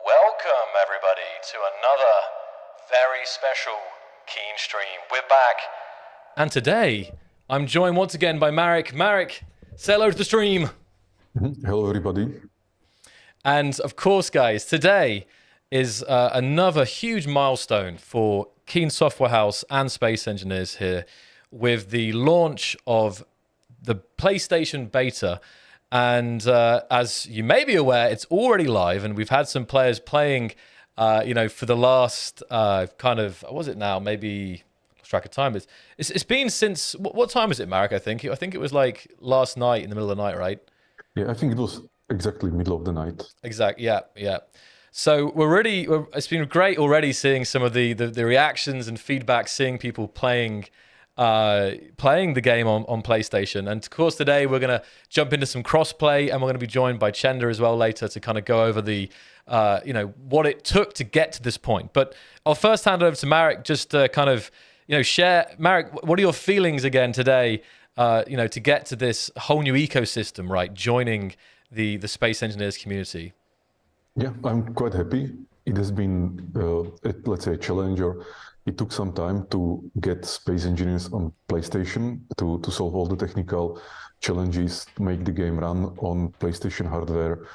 Welcome, everybody, to another very special Keen stream. We're back. And today, I'm joined once again by Marek. Marek, say hello to the stream. Hello, everybody. And of course, guys, today is another huge milestone for Keen Software House and Space Engineers here with the launch of the PlayStation beta. And as you may be aware, it's already live, and we've had some players playing, for the last what was it now? Maybe lost track of time. It's been since what time is it, Marek? I think it was like last night in the middle of the night, right? Yeah, I think it was exactly middle of the night. Exactly. Yeah. So it's been great already seeing some of the reactions and feedback, seeing people playing the game on PlayStation. And of course today we're going to jump into some crossplay, and we're going to be joined by Chender as well later to kind of go over the what it took to get to this point. But I'll first hand it over to Marek just to kind of share. Marek, what are your feelings again today to get to this whole new ecosystem, right, joining the Space Engineers community? Yeah, I'm quite happy. It has been let's say a challenge, or it took some time to get Space Engineers on PlayStation to solve all the technical challenges, to make the game run on PlayStation hardware,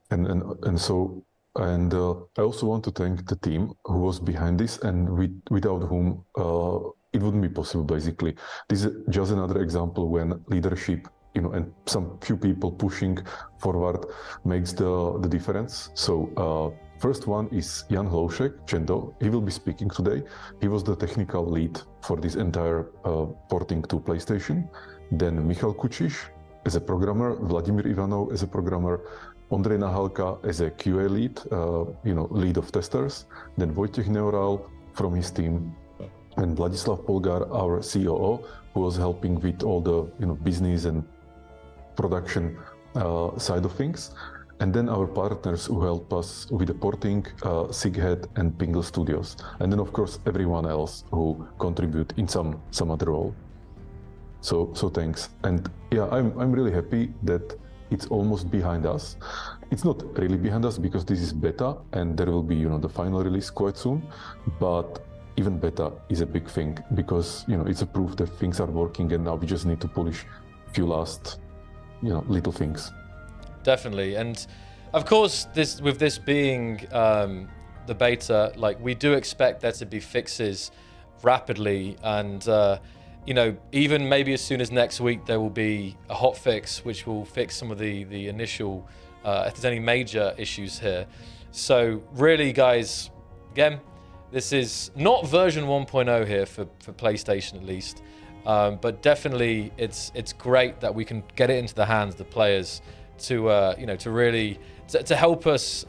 and I also want to thank the team who was behind this, and without whom it wouldn't be possible. Basically, this is just another example when leadership, and some few people pushing forward makes the difference. So. First one is Jan Hloušek, Chendo. He will be speaking today. He was the technical lead for this entire porting to PlayStation. Then Michal Kučiš as a programmer, Vladimír Ivanov as a programmer, Ondrej Nahalka as a QA lead, lead of testers. Then Vojtěch Neural from his team, and Vladislav Polgar, our COO, who was helping with all the business and production side of things. And then our partners who help us with the porting, Sighead and Pingle Studios. And then, of course, everyone else who contribute in some other role. So thanks. And yeah, I'm really happy that it's almost behind us. It's not really behind us because this is beta, and there will be, the final release quite soon. But even beta is a big thing because, it's a proof that things are working, and now we just need to polish a few last, little things. Definitely. And of course, with this being the beta, like, we do expect there to be fixes rapidly, and even maybe as soon as next week there will be a hot fix which will fix some of the initial if there's any major issues here. So really, guys, again, this is not version 1.0 here for PlayStation at least, but definitely it's great that we can get it into the hands of the players to really help us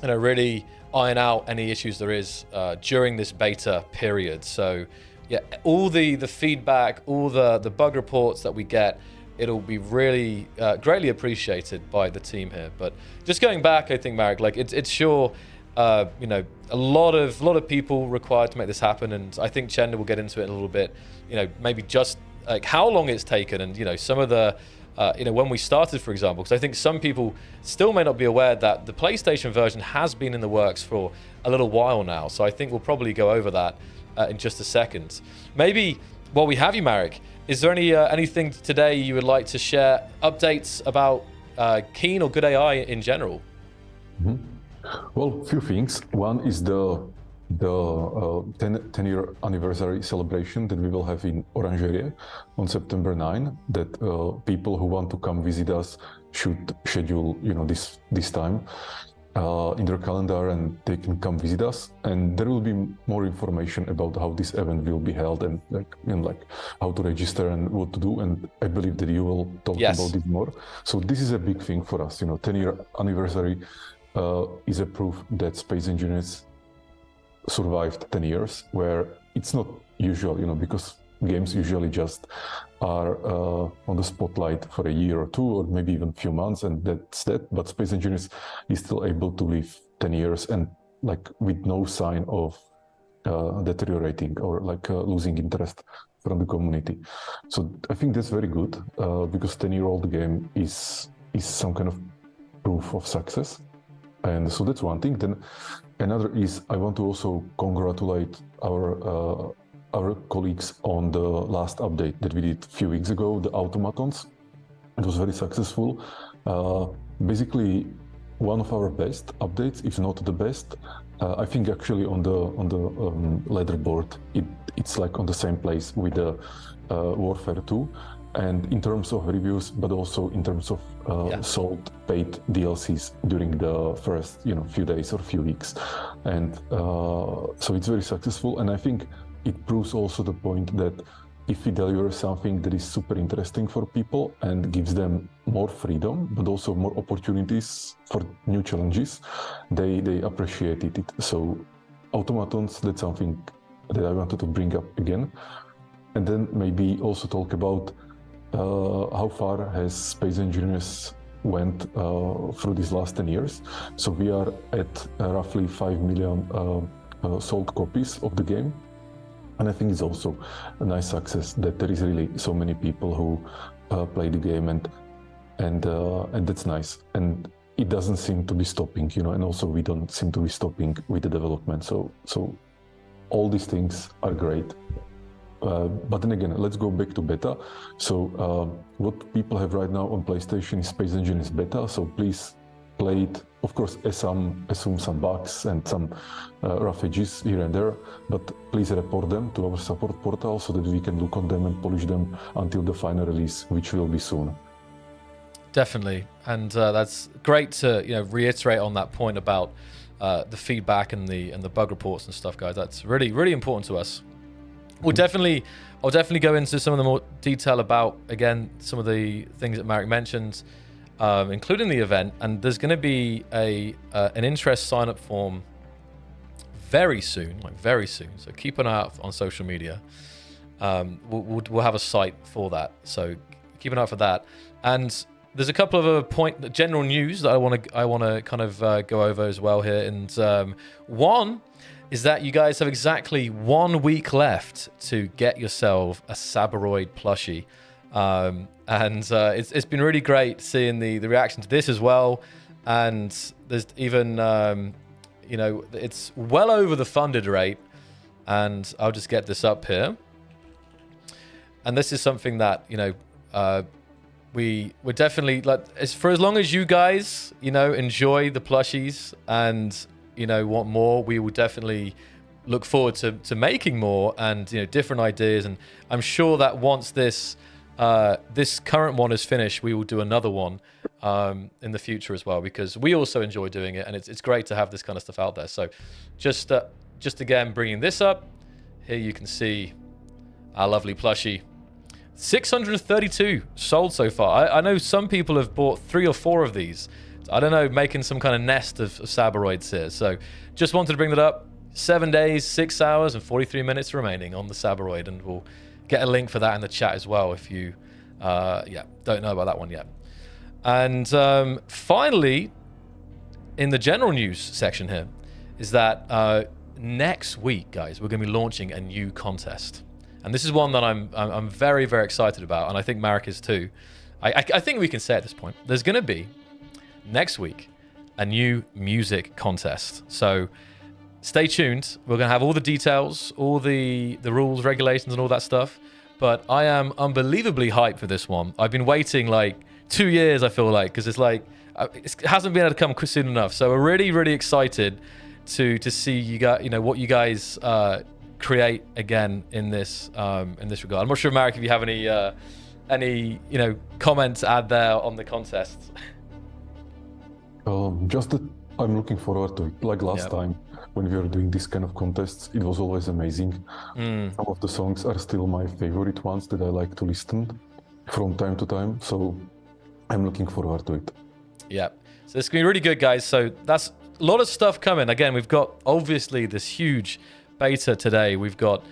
really iron out any issues there is during this beta period. So yeah, all the feedback, all the bug reports that we get, it'll be really greatly appreciated by the team here. But just going back, I think, Marek, like it's sure, you know, a lot of people required to make this happen, and I think Chenda will get into it in a little bit. You know, maybe just like how long it's taken, and you know, some of the you know, when we started, for example, because I think some people still may not be aware that the PlayStation version has been in the works for a little while now. So I think we'll probably go over that in just a second. Maybe while we have you, Marek, is there anything today you would like to share, updates about Keen or Good AI in general? Mm-hmm. Well, a few things. One is the 10-year anniversary celebration that we will have in Orangerie on September 9. That people who want to come visit us should schedule, you know, this time in their calendar, and they can come visit us. And there will be more information about how this event will be held, and like how to register and what to do. And I believe that you will talk about this more. So this is a big thing for us. You know, 10-year anniversary is a proof that space engineers survived 10 years, where it's not usual, you know, because games usually just are on the spotlight for a year or two, or maybe even a few months, and that's that. But space engineers is still able to live 10 years and like with no sign of deteriorating or like losing interest from the community. So I think that's very good because 10-year-old game is some kind of proof of success. And so that's one thing. Then another is I want to also congratulate our colleagues on the last update that we did a few weeks ago, the automatons. It was very successful. Basically, one of our best updates, if not the best. I think actually on the leaderboard, it's like on the same place with the Warfare 2. And in terms of reviews, but also in terms of sold paid DLCs during the first, you know, few days or few weeks, and so it's very successful. And I think it proves also the point that if we deliver something that is super interesting for people and gives them more freedom, but also more opportunities for new challenges, they appreciate it. So automatons, that's something that I wanted to bring up again, and then maybe also talk about how far has space engineers went through these last 10 years. So we are at roughly 5 million sold copies of the game. And I think it's also a nice success that there is really so many people who play the game, and that's nice. And it doesn't seem to be stopping, you know, and also we don't seem to be stopping with the development. So all these things are great. But then again, let's go back to beta. So what people have right now on PlayStation is Space Engineers beta. So please play it. Of course, assume some bugs and some rough edges here and there, but please report them to our support portal so that we can look on them and polish them until the final release, which will be soon. Definitely, and that's great to, you know, reiterate on that point about the feedback and the bug reports and stuff, guys. That's really, really important to us. I'll definitely go into some of the more detail about, again, some of the things that Marek mentioned, including the event. And there's going to be an interest sign-up form very soon, So keep an eye out on social media. We'll have a site for that, so keep an eye out for that. And there's a couple of other general news that I want to kind of go over as well here. And one is that you guys have exactly 1 week left to get yourself a Saboroid plushie. And it's been really great seeing the reaction to this as well. And there's even, you know, it's well over the funded rate. And I'll just get this up here. And this is something that, you know, we're definitely, like, for as long as you guys, you know, enjoy the plushies and, you know, want more, we will definitely look forward to making more and, you know, different ideas. And I'm sure that once this current one is finished, we will do another one in the future as well, because we also enjoy doing it, and it's great to have this kind of stuff out there. So just again, bringing this up here, you can see our lovely plushie. 632 sold so far. I know some people have bought 3 or 4 of these. I don't know, making some kind of nest of Saboroids here. So just wanted to bring that up. 7 days, 6 hours, and 43 minutes remaining on the Saberoid, and we'll get a link for that in the chat as well if you, don't know about that one yet. And finally, in the general news section here, is that next week, guys, we're going to be launching a new contest, and this is one that I'm very, very excited about, and I think Marek is too. I think we can say at this point, there's going to be next week a new music contest. So stay tuned. We're going to have all the details, all the rules, regulations, and all that stuff. But I am unbelievably hyped for this one. I've been waiting like 2 years, I feel like, because it's like it hasn't been able to come soon enough. So we're really, really excited to see you guys, what you guys create again in this regard. I'm not sure, Marek, if you have any comments to add there on the contest. Just that I'm looking forward to it. Like last time when we were doing this kind of contests, it was always amazing. Some of the songs are still my favorite ones that I like to listen from time to time. So I'm looking forward to it. Yeah. So it's going to be really good, guys. So that's a lot of stuff coming. Again, we've got obviously this huge beta today. We've got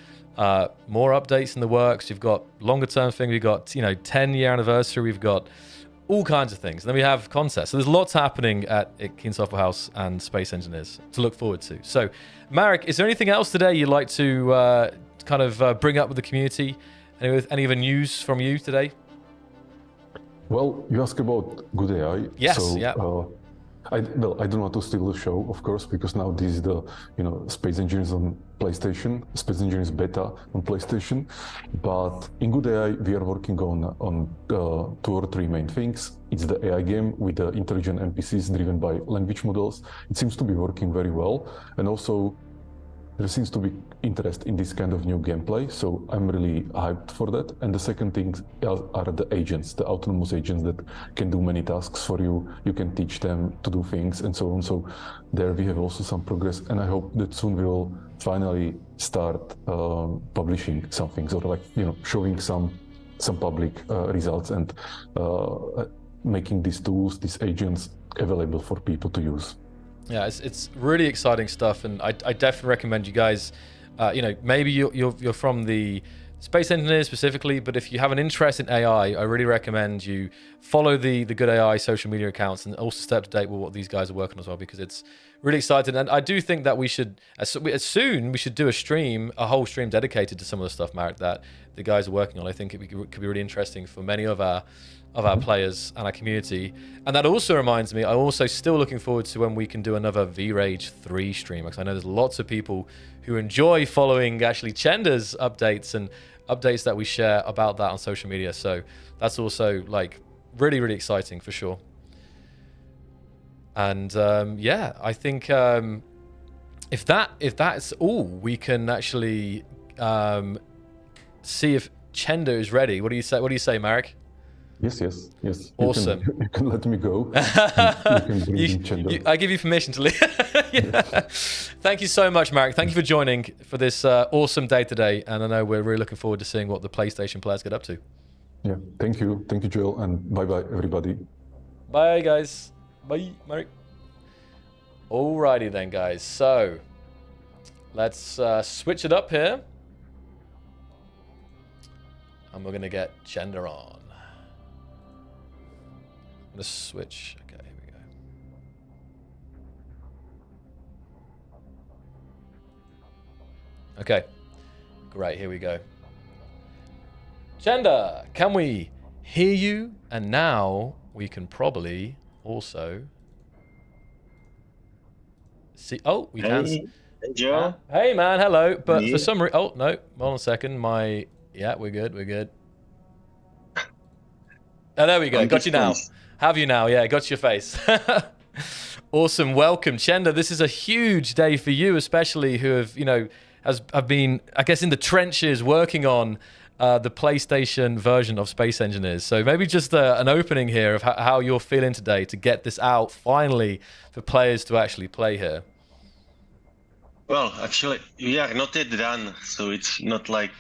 more updates in the works. We've got longer term thing. We've got 10-year anniversary. We've got all kinds of things. And then we have contests. So there's lots happening at Keen Software House and Space Engineers to look forward to. So, Marek, is there anything else today you'd like to bring up with the community? Any other news from you today? Well, you asked about good AI. Yes. So, I don't want to steal the show, of course, because now this is the Space Engineers on PlayStation, Space Engineers beta on PlayStation. But in good AI, we are working on 2 or 3 main things. It's the AI game with the intelligent NPCs driven by language models. It seems to be working very well, and also there seems to be interest in this kind of new gameplay, so I'm really hyped for that. And the second thing are the agents, the autonomous agents that can do many tasks for you. You can teach them to do things and so on. So there we have also some progress, and I hope that soon we will finally start publishing some things, or showing some public results, and making these tools, these agents, available for people to use. Yeah, it's really exciting stuff, and I definitely recommend you guys. Maybe you're from the Space Engineers specifically, but if you have an interest in AI, I really recommend you follow the Good AI social media accounts, and also stay up to date with what these guys are working on as well, because it's really exciting. And I do think that we should, as soon, we should do a whole stream dedicated to some of the stuff, Marek, that the guys are working on. I think it could be really interesting for many of our players and our community. And that also reminds me, I'm also still looking forward to when we can do another Vrage 3 stream, because I know there's lots of people who enjoy following actually Chenda's updates and updates that we share about that on social media. So that's also like really, really exciting for sure. And I think if that's all, we can actually see if Chenda is ready. What do you say, Marek? Yes. Awesome. You can let me go. You can bring in Chenda. I give you permission to leave. Thank you so much, Marek. Thank you for joining for this awesome day today. And I know we're really looking forward to seeing what the PlayStation players get up to. Yeah, thank you, Joel, and bye-bye, everybody. Bye, guys. Bye, Marek. Alrighty then, guys. So let's switch it up here, and we're gonna get Chenda on. I'm gonna switch. Okay, here we go. Okay, great. Here we go. Chenda, can we hear you? And now we can probably also see. Oh, we can. Hey, Joe. Hey, man. Hello. But for some reason, oh no, hold on a second. We're good. Oh, there we go. Got you now. Have you now? Yeah, got your face. Awesome. Welcome, Chenda. This is a huge day for you, especially who have been, I guess, in the trenches working on the PlayStation version of Space Engineers. So maybe just an opening here of how you're feeling today to get this out finally for players to actually play here. Well, actually, we are not yet done, so it's not like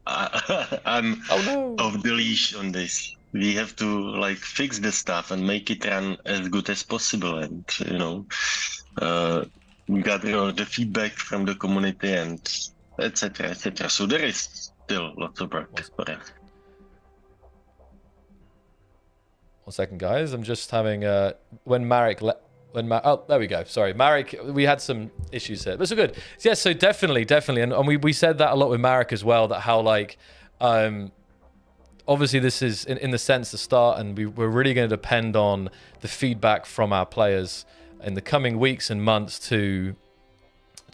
I'm off the leash on this. We have to fix the stuff and make it run as good as possible, and gather the feedback from the community and etc. etc. So there is still lots of work for it. 1 second, guys. I'm just having oh, there we go. Sorry, Marek. We had some issues here, but it's good. Yeah, so definitely, and we said that a lot with Marek as well. That how like, obviously this is in the sense the start, and we're really going to depend on the feedback from our players in the coming weeks and months to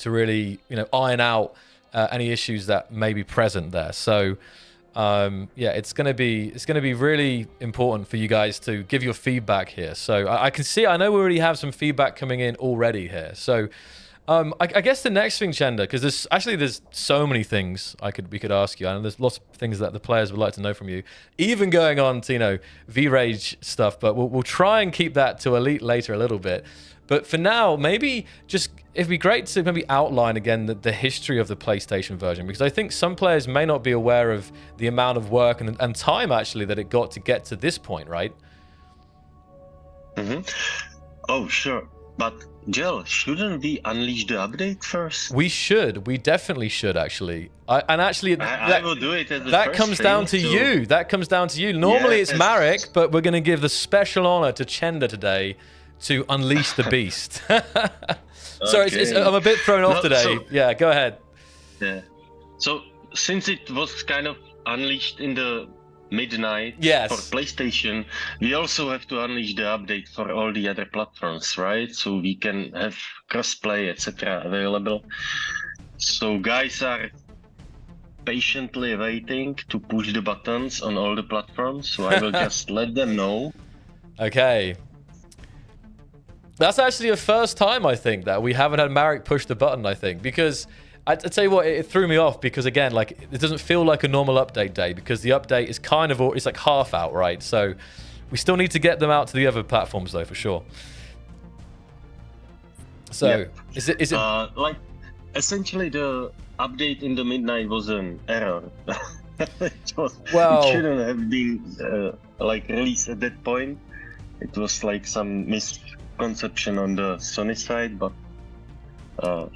really iron out any issues that may be present there. So. Yeah, it's gonna be really important for you guys to give your feedback here. So I know we already have some feedback coming in already here. So I guess the next thing, Chenda, because there's so many things we could ask you, and there's lots of things that the players would like to know from you, even going on to Vrage stuff. But we'll try and keep that to Elite later a little bit. But for now, maybe it'd be great to maybe outline again the history of the PlayStation version, because I think some players may not be aware of the amount of work and time actually that it got to get to this point, right? Mm-hmm. Oh, sure. But Jill, shouldn't we unleash the update first? We should. We definitely should, actually. I will do it as the that first comes thing, down to you. That comes down to you. Normally it's Marek, but we're going to give the special honor to Chenda today to unleash the beast. Sorry, Okay. I'm a bit thrown off today. So- Yeah, go ahead. Yeah. So since it was kind of unleashed in the midnight Yes. for PlayStation, we also have to unleash the update for all the other platforms, right? So we can have crossplay, etc. available. So guys are patiently waiting to push the buttons on all the platforms. So I will just let them know. Okay. That's actually the first time, I think, that we haven't had Marek push the button, I think. Because, I tell you what, it threw me off. Because, again, like, it doesn't feel like a normal update day. Because the update is kind of, it's like half out, right? So, we still need to get them out to the other platforms, though, for sure. So, Yeah. is it... Like, essentially the update in the midnight was an error. It shouldn't have been like released at that point. It was like some misconception on the Sony side, but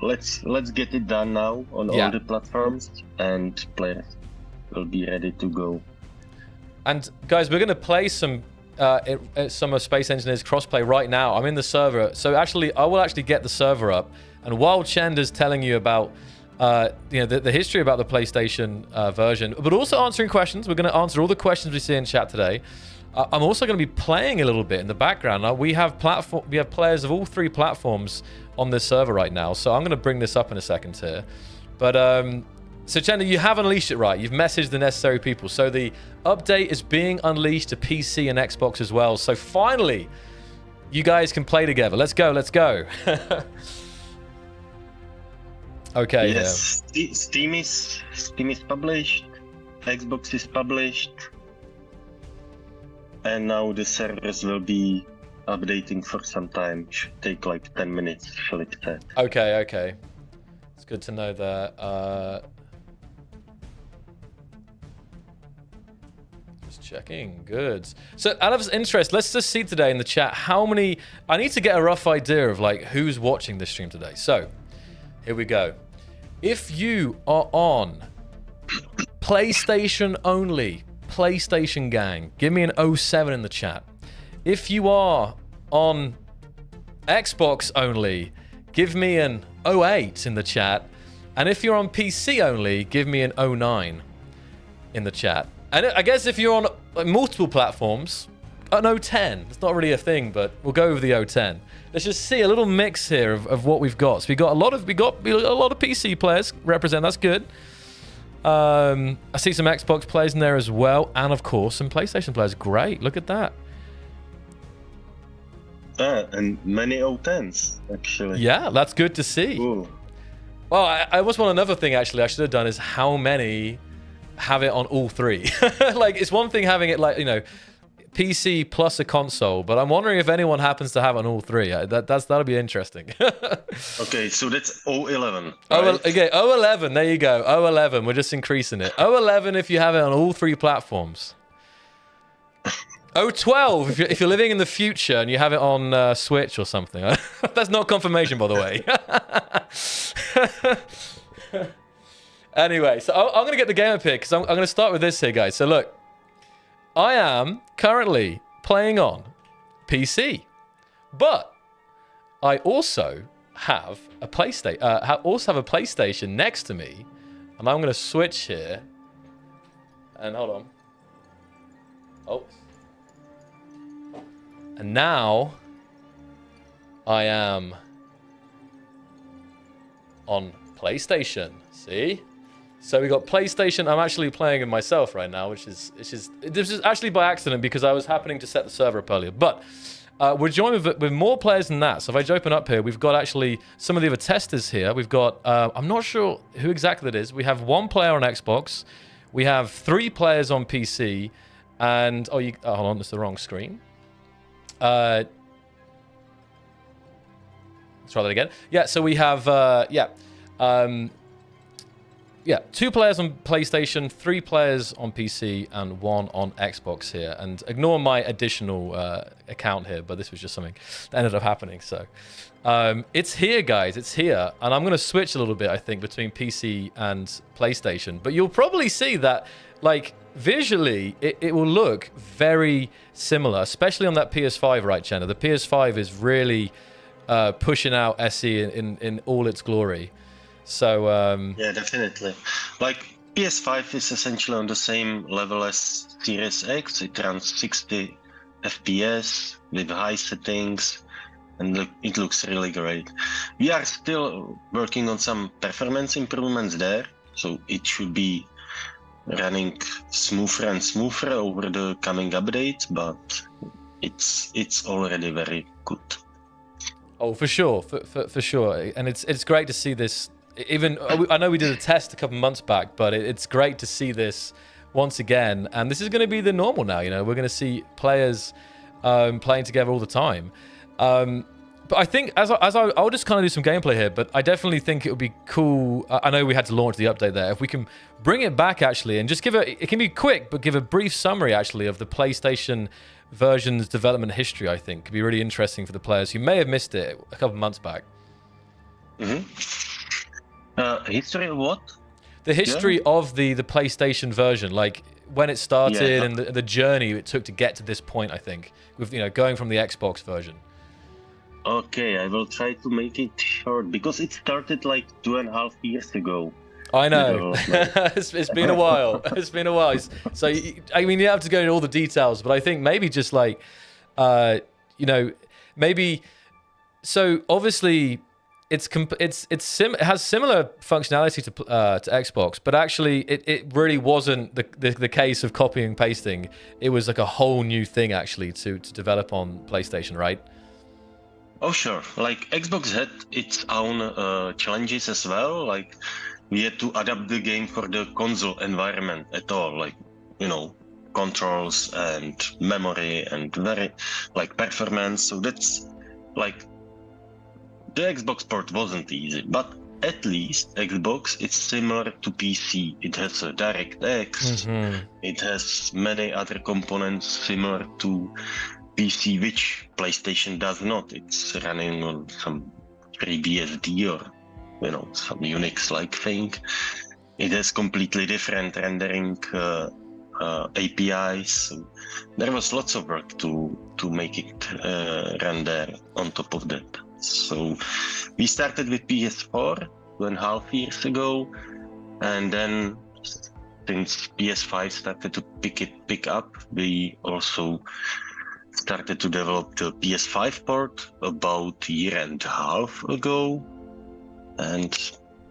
let's get it done now on all the platforms, and players will be ready to go. And guys, we're going to play some of Space Engineers crossplay right now. I'm in the server, so actually I will actually get the server up. And while Chenda's telling you about the history about the PlayStation version, but also answering questions, we're going to answer all the questions we see in chat today. I'm also going to be playing a little bit in the background. Now, we have players of all three platforms on this server right now, so I'm going to bring this up in a second here. But so Chenda, you have unleashed it, right? You've messaged the necessary people. So the update is being unleashed to PC and Xbox as well. So finally, you guys can play together. Let's go. Let's go. Okay. Yes. Yeah. Steam is published. Xbox is published. And now the servers will be updating for some time. Should take like 10 minutes, Philip said. Okay. It's good to know that. Just checking. Good. So out of interest, let's just see today in the chat how many... I need to get a rough idea of like who's watching this stream today. So here we go. If you are on PlayStation only, PlayStation gang, give me an 07 in the chat. If you are on Xbox only, give me an 08 in the chat. And if you're on PC only, give me an 09 in the chat. And I guess if you're on multiple platforms, an 010. It's not really a thing, but we'll go with the 010. Let's just see a little mix here of what we've got. So we got a lot of PC players represent. That's good. I see some Xbox players in there as well, and of course some PlayStation players. Great, look at that. And many 010s actually. Yeah, that's good to see. Ooh. Well, I was one another thing actually I should have done is how many have it on all three. Like it's one thing having it like PC plus a console, but I'm wondering if anyone happens to have it on all three. That'll be interesting. Okay, so that's 011. Right? Okay, 011. There you go. 011. We're just increasing it. 011 if you have it on all three platforms. Oh, 12, if you're living in the future and you have it on Switch or something. That's not confirmation, by the way. Anyway, so I'm going to get the game up here because I'm going to start with this here, guys. So look, I am currently playing on PC, but I also have a PlayStation next to me, and I'm going to switch here. And hold on. Oh. And now I am on PlayStation. See? So we got PlayStation. I'm actually playing it myself right now, this is actually by accident because I was happening to set the server up earlier. But we're joined with more players than that. So if I open up here, we've got actually some of the other testers here. We've got, I'm not sure who exactly that is. We have 1 player on Xbox. We have 3 players on PC. And, hold on, that's the wrong screen. Let's try that again. Yeah, so we have, 2 players on PlayStation, 3 players on PC, and 1 on Xbox here. And ignore my additional account here, but this was just something that ended up happening. So it's here, guys. It's here. And I'm going to switch a little bit, I think, between PC and PlayStation. But you'll probably see that, like, visually, it will look very similar, especially on that PS5, right, Jenna? The PS5 is really pushing out SE in all its glory. So yeah, definitely. Like PS5 is essentially on the same level as Series X. It runs 60 FPS with high settings, and it looks really great. We are still working on some performance improvements there, so it should be running smoother and smoother over the coming updates, but it's already very good. Oh, for sure, for sure, and it's great to see this. Even I know we did a test a couple months back, but it's great to see this once again. And this is going to be the normal now. You know, we're going to see players playing together all the time. But I think I'll just kind of do some gameplay here. But I definitely think it would be cool. I know we had to launch the update there. If we can bring it back actually, and just give it can be quick, but give a brief summary actually of the PlayStation version's development history. I think could be really interesting for the players who may have missed it a couple months back. History of what? The history of the PlayStation version, like when it started and the journey it took to get to this point. I think with going from the Xbox version. Okay, I will try to make it short because it started like 2.5 years ago. I know. It's been a while. It's been a while. So I mean, you have to go into all the details, but I think maybe just like, maybe. So obviously. It has similar functionality to Xbox, but actually it really wasn't the case of copying and pasting. It was like a whole new thing actually to develop on PlayStation, right? Oh sure, like Xbox had its own challenges as well. Like we had to adapt the game for the console environment at all, like controls and memory and very like performance. So that's like. The Xbox port wasn't easy, but at least Xbox is similar to PC. It has a DirectX, it has many other components similar to PC, which PlayStation does not. It's running on some FreeBSD or some Unix-like thing. It has completely different rendering APIs. So there was lots of work to make it run there on top of that. So we started with PS4 2.5 years ago, and then since PS5 started to pick up, we also started to develop the PS5 port about 1.5 years ago, and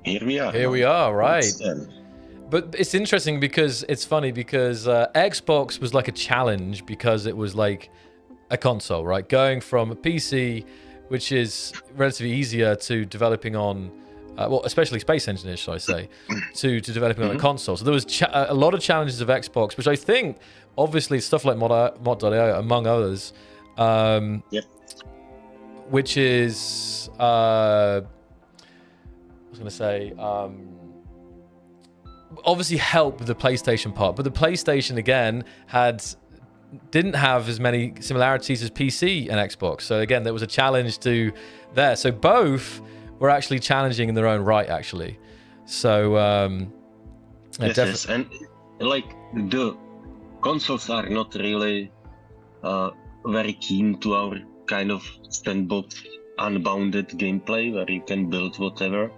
here we are. Here we are, right? But it's interesting because it's funny because Xbox was like a challenge because it was like a console, right? Going from a PC, which is relatively easier to developing on, especially Space Engineers, should I say, to developing on a console. So there was a lot of challenges of Xbox, which I think, obviously, stuff like mod.io, among others, which is, I was going to say, obviously helped with the PlayStation part. But the PlayStation, again, had didn't have as many similarities as PC and Xbox. So again, there was a challenge to there. So both were actually challenging in their own right, actually. So yes, and like the consoles are not really very keen to our kind of sandbox, unbounded gameplay where you can build whatever.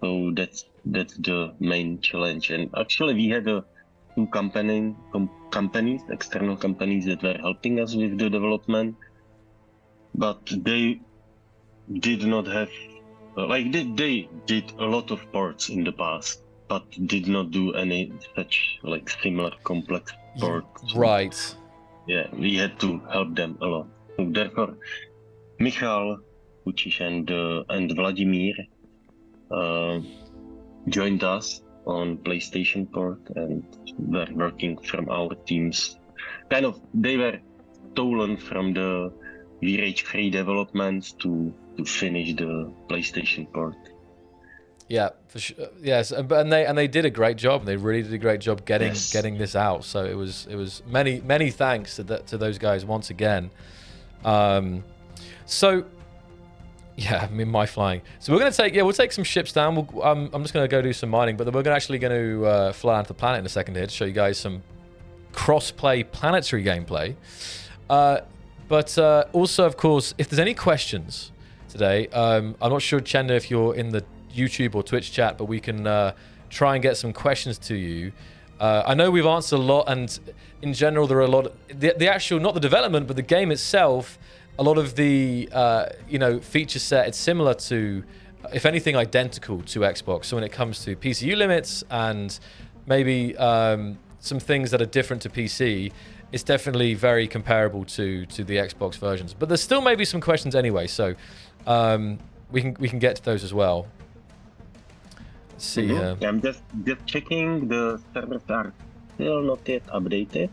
So that's the main challenge. And actually, we had two companies, external companies that were helping us with the development, but they did not have they did a lot of ports in the past, but did not do any such like similar complex ports. Right. Yeah, we had to help them a lot. So therefore, Michal Kučiš and Vladimir joined us on PlayStation port and were working from our teams. Kind of, they were stolen from the Vrage 3 development to finish the PlayStation port. Yeah, for sure. Yes, and they did a great job. They really did a great job getting this out. So it was many thanks to those guys once again. So yeah, I mean, my flying. So we're gonna we'll take some ships down. I'm just gonna go do some mining, but then we're actually going to fly onto the planet in a second here to show you guys some cross-play planetary gameplay. But also, of course, if there's any questions today, I'm not sure, Chenda, if you're in the YouTube or Twitch chat, but we can try and get some questions to you. I know we've answered a lot, and in general, there are a lot of, the actual, not the development, but the game itself, a lot of the feature set, it's similar to, if anything, identical to Xbox. So when it comes to PCU limits and maybe some things that are different to PC, it's definitely very comparable to the Xbox versions. But there's still maybe some questions anyway, so we can get to those as well. Let's see here. Yeah, I'm just checking. The servers are still not yet updated.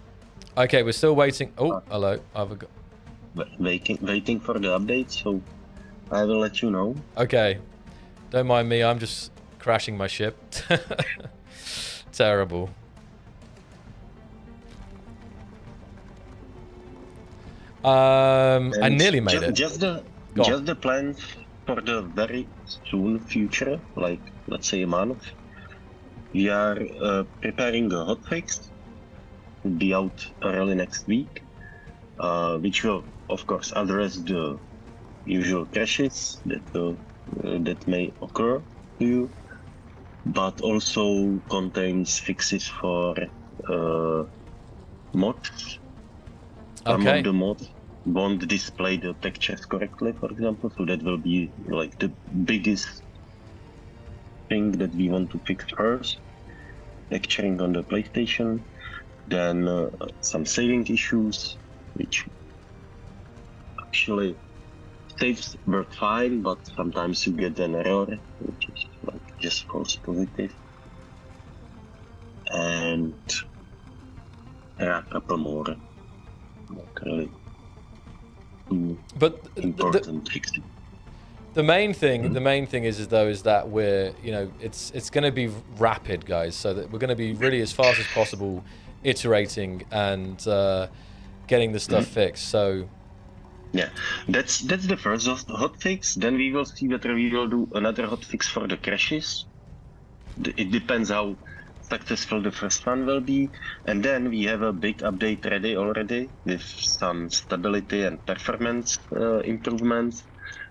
Okay, we're still waiting. Oh, hello. Waiting for the update, so I will let you know. Okay, don't mind me. I'm just crashing my ship. Terrible. I nearly made it. Just the plans for the very soon future, like let's say a month. We are preparing a hotfix. Will be out early next week, which will, of course, address the usual crashes that may occur to you, but also contains fixes for mods. Some of the mods won't display the textures correctly, for example, so that will be like the biggest thing that we want to fix first. Texturing on the PlayStation, then some saving issues, which actually saves work fine, but sometimes you get an error, which is like just false positive. And a couple more. Not really important fixing. The main thing is that we're, it's going to be rapid, guys. So that we're going to be really as fast as possible, iterating and getting the stuff fixed. So yeah, that's the first hotfix. Then we will see whether we will do another hotfix for the crashes. It depends how successful the first one will be, and then we have a big update ready already with some stability and performance improvements,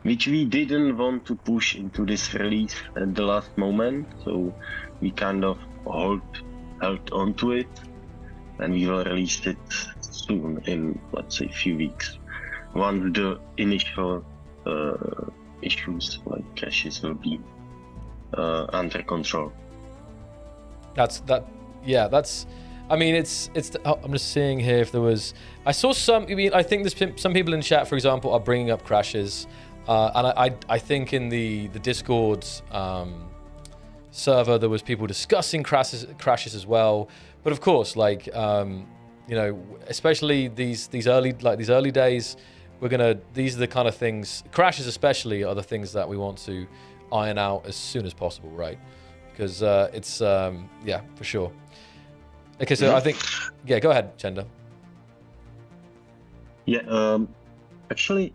which we didn't want to push into this release at the last moment, so we kind of held on to it, and we will release it soon, in let's say a few weeks, once the initial issues like crashes will be under control. I mean, it's. I'm just seeing here if there was. I saw some. I mean, I think there's some people in chat, for example, are bringing up crashes, and I think in the Discord server there was people discussing crashes as well. But of course, like especially these early days, these are the kind of things. Crashes especially are the things that we want to iron out as soon as possible, right? Because it's for sure. Okay, so I think go ahead, Chenda. Yeah, actually,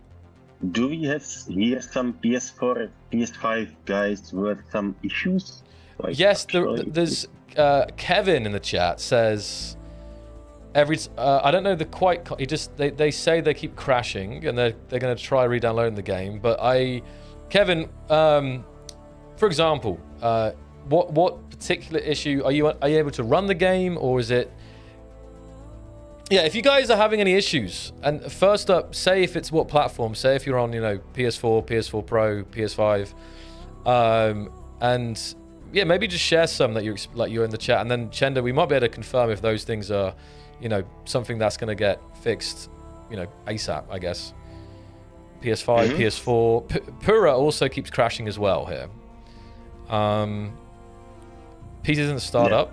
do we have here some PS4, PS5 guys who have some issues? Like, Yes, actually, there's Kevin in the chat says I don't know the quite. He just they say they keep crashing and they're going to try re-downloading the game. But Kevin, for example, what particular issue are you able to run the game, or is it? Yeah, if you guys are having any issues, and first up, say if it's what platform. Say if you're on, PS4, PS4 Pro, PS5, and yeah, maybe just share some that you're in the chat, and then Chenda, we might be able to confirm if those things are, something that's going to get fixed, ASAP, I guess. PS5, PS4, Pura also keeps crashing as well here. Pieces in the startup.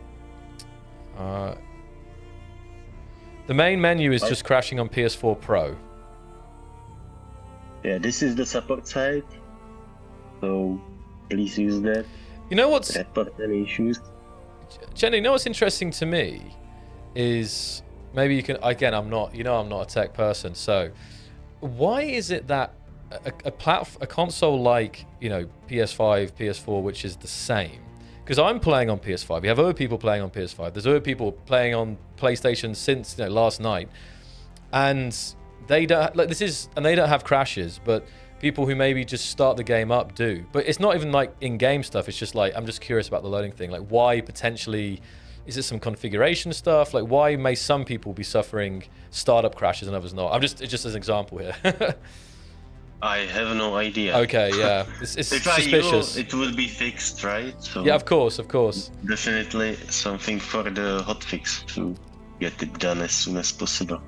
Yeah. The main menu is just crashing on PS4 Pro. Yeah, this is the support side, so please use that. You know what's... Report any issues. Jenny, what's interesting to me is, maybe you can... Again, I'm not a tech person, so why is it that a console like, PS5, PS4, which is the same, because I'm playing on PS5. You have other people playing on PS5. There's other people playing on PlayStation since last night, and they don't they don't have crashes. But people who maybe just start the game up do. But it's not even like in-game stuff. It's just like, I'm just curious about the loading thing. Like, why potentially is it some configuration stuff? Like, why may some people be suffering startup crashes and others not? It's just as an example here. I have no idea. Okay, yeah. It's if suspicious. I knew, it would be fixed, right? So yeah, of course. Definitely something for the hotfix to get it done as soon as possible.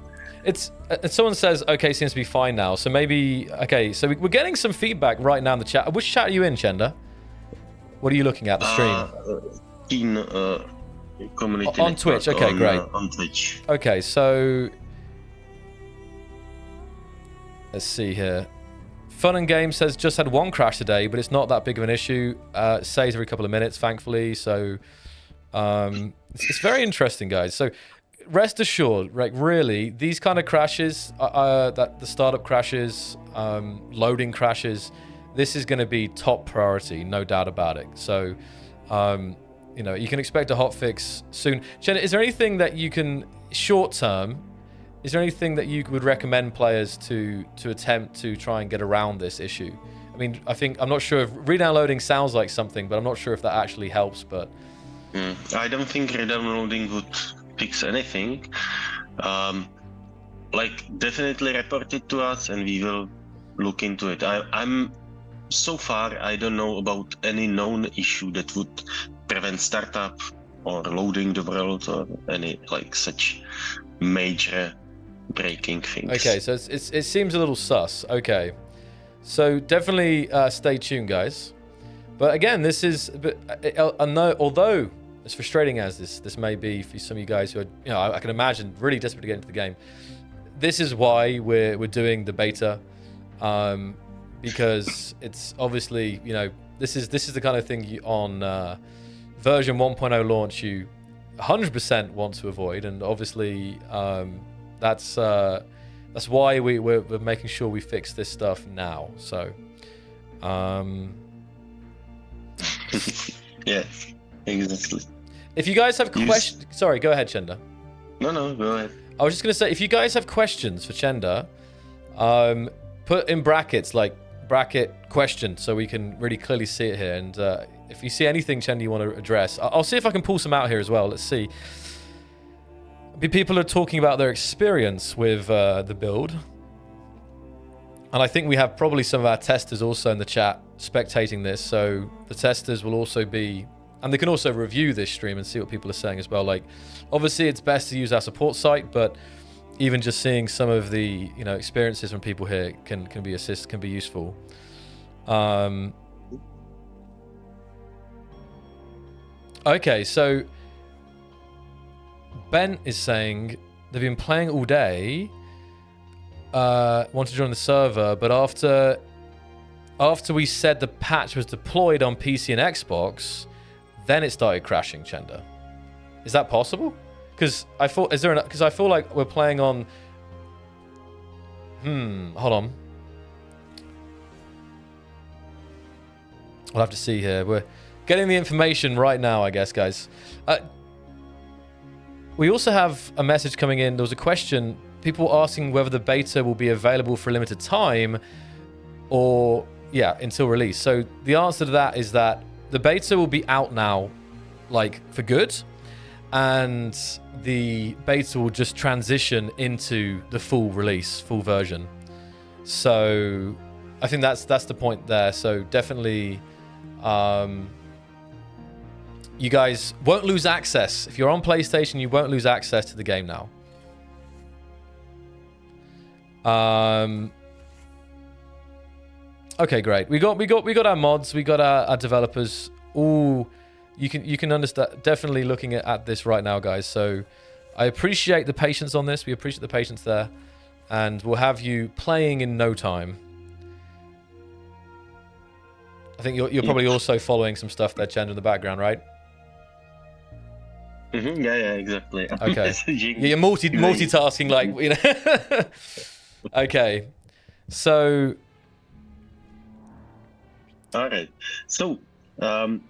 Someone says, okay, seems to be fine now. So maybe, okay, so we're getting some feedback right now in the chat. Which chat are you in, Chenda? What are you looking at, the stream? Community on Twitch, okay, great. On Twitch. Okay, so let's see here. Fun and Game says, just had one crash today, but it's not that big of an issue. Saves every couple of minutes, thankfully. So it's very interesting, guys. So rest assured, like, really, these kind of crashes, that the startup crashes, loading crashes, this is going to be top priority, no doubt about it. So, you can expect a hotfix soon. Jenna, is there anything that you can, short term, is there anything that you would recommend players to attempt to try and get around this issue? I mean, I'm not sure if re-downloading sounds like something, but I'm not sure if that actually helps. But I don't think re-downloading would fix anything. Definitely report it to us, and we will look into it. I'm so far, I don't know about any known issue that would prevent startup or loading the world or any such major breaking things. Okay, so it seems a little sus. Okay, so definitely stay tuned, guys. But again, this is, although as frustrating as this may be for some of you guys who are, I can imagine really desperate to get into the game. This is why we're doing the beta, because it's obviously, this is the kind of thing on version 1.0 launch you 100% want to avoid, and obviously that's why we're making sure we fix this stuff now. So yeah, exactly. If you guys have questions, sorry, go ahead, Chenda. No, go ahead. I was just gonna say, if you guys have questions for Chenda, put in brackets, like bracket question, so we can really clearly see it here. And if you see anything, Chenda, you want to address, I'll see if I can pull some out here as well. Let's see. People are talking about their experience with the build, and I think we have probably some of our testers also in the chat spectating this. So the testers will also be, and they can also review this stream and see what people are saying as well. Like, obviously, it's best to use our support site, but even just seeing some of the experiences from people here can be useful. Okay, so Ben is saying they've been playing all day, want to join the server, but after we said the patch was deployed on PC and Xbox, then it started crashing. Chenda, is that possible? Because I feel like we're playing on Hold on. I'll have to see here. We're getting the information right now, I guess, guys. We also have a message coming in. There was a question. People asking whether the beta will be available for a limited time or, yeah, until release. So the answer to that is that the beta will be out now, like, for good. And the beta will just transition into the full release, full version. So I think that's the point there. So definitely... you guys won't lose access. If you're on PlayStation, you won't lose access to the game now. Okay, great. We got our mods. We got our developers. Ooh, you can understand. Definitely looking at this right now, guys. So I appreciate the patience on this. We appreciate the patience there, and we'll have you playing in no time. I think you're probably also following some stuff there, Chandra, in the background, right? Yeah, exactly. Okay. You're multitasking, like, you know. Okay. So. All right. So, can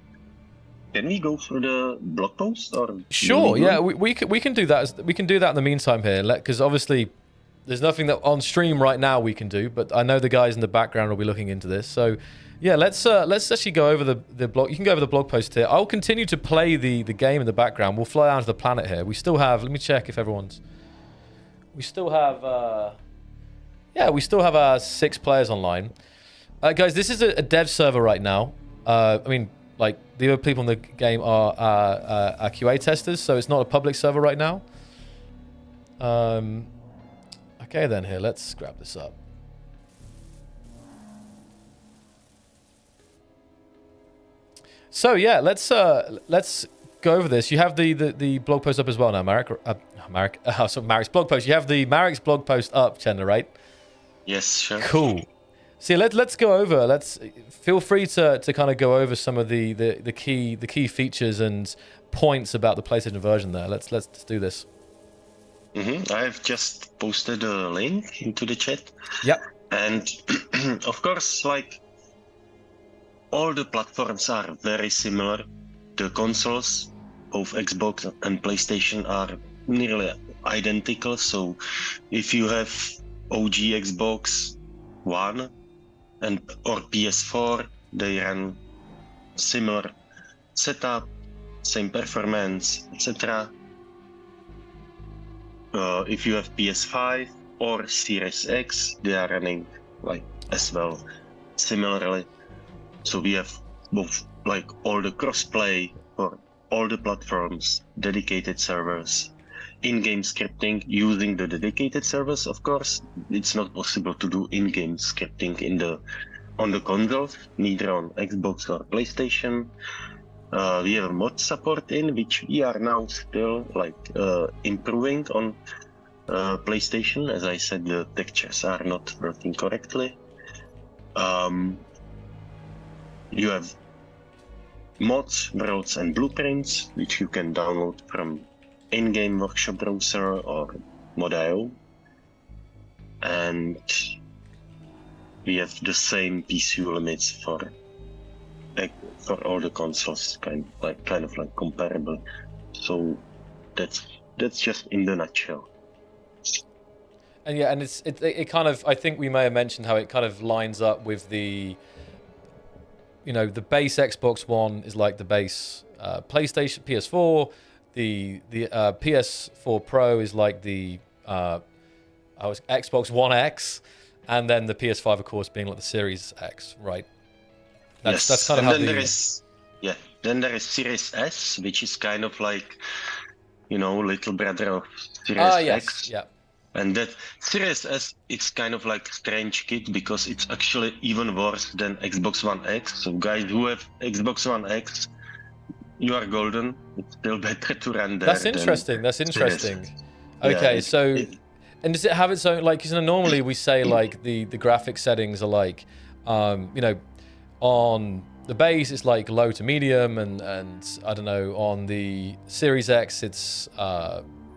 we go for the blog post or? Sure. Yeah, we can do that. We can do that in the meantime here, because obviously there's nothing that on stream right now we can do, but I know the guys in the background will be looking into this. So. Yeah, let's actually go over the blog. You can go over the blog post here. I'll continue to play the game in the background. We'll fly out to the planet here. We still have. Let me check if everyone's. We still have. Yeah, we still have 6 players online. Guys, this is a dev server right now. I mean, like the other people in the game are QA testers, so it's not a public server right now. Okay, then here, let's grab this up. So yeah, let's go over this. You have the blog post up as well now, Marek. So Marek's blog post. You have the Marek's blog post up, Chandler, right? Yes, sure. Cool. So let's go over. Feel free to kind of go over some of the key features and points about the PlayStation version there. Let's do this. I've just posted a link into the chat. Yep. And of course, like. All the platforms are very similar. The consoles, both Xbox and PlayStation, are nearly identical. So if you have OG Xbox One or PS4, they run similar setup, same performance, etc. If you have PS5 or Series X, they are running like as well, similarly. So we have both, like, all the crossplay for all the platforms, dedicated servers, in-game scripting using the dedicated servers. Of course, it's not possible to do in-game scripting on the consoles, neither on Xbox or PlayStation. We have mod support which we are now still improving on PlayStation. As I said, the textures are not working correctly. You have mods, worlds, and blueprints, which you can download from in-game workshop browser or mod.io. And we have the same PCU limits for all the consoles, kind of like comparable. So that's just in the nutshell. And yeah, and it kind of, I think we may have mentioned how it kind of lines up with the. You know, the base Xbox One is like the base PlayStation PS4. The PS4 Pro is like the Xbox One X, and then the PS5, of course, being like the Series X, right? That's kind of how Then there is Series S, which is kind of like, little brother of Series X. Yeah. And that Series S, it's kind of like strange kit because it's actually even worse than Xbox One X. So guys who have Xbox One X, you are golden. It's still better to run there. That's interesting. Okay, and does it have its own, like, because normally we say like the graphic settings are like, on the base it's like low to medium, and I don't know, on the Series X it's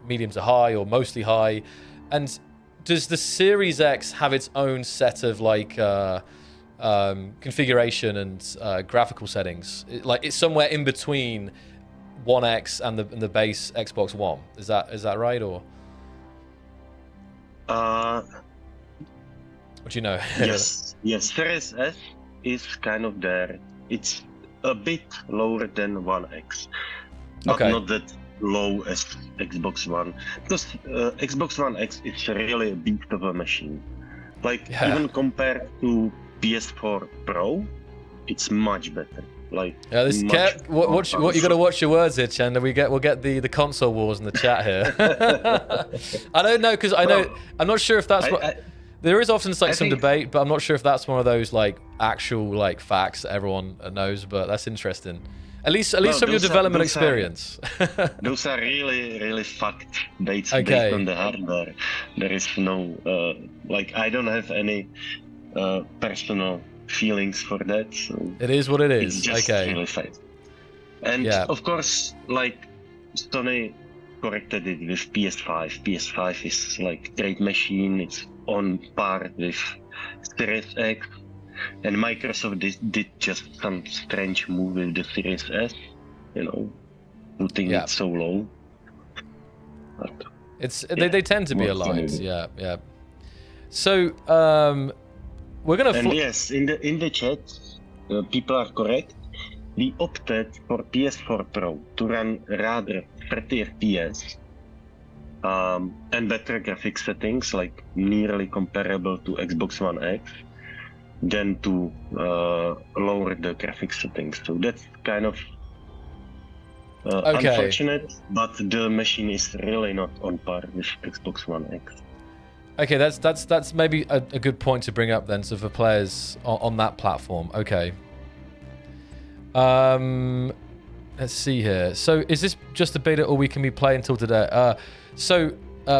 medium to high or mostly high. And does the Series X have its own set of like configuration and graphical settings? Like it's somewhere in between One X and the base Xbox One. Is that right, or what do you know? Yes, Series S is kind of there. It's a bit lower than One X, but not that low as Xbox One, because Xbox One X is really a beast of a machine. Like even compared to PS4 Pro, it's much better. Like this what you got to watch your words here, Chen. We'll get the console wars in the chat here. I don't know, because I'm not sure if that's there is often like some debate, but I'm not sure if that's one of those like actual like facts that everyone knows. But that's interesting. At least from your development experience. Those are really fact based on the hardware. There is no like I don't have any personal feelings for that. So it is what it is. It's just really fact. And of course, like Sony corrected it with PS5. PS5 is like great machine. It's on par with Series X, and Microsoft did just some strange move with the Series S, putting it so low. But, they tend to be aligned. Yeah. So we're gonna. And yes, in the chat, people are correct. We opted for PS4 Pro to run rather 30 FPS. And better graphics settings, like nearly comparable to Xbox One X, than to lower the graphics settings. So that's kind of unfortunate, but the machine is really not on par with Xbox One X. Okay, that's maybe a good point to bring up then, so for players on that platform. Okay. Let's see here. So is this just a beta, or we can be playing until today? So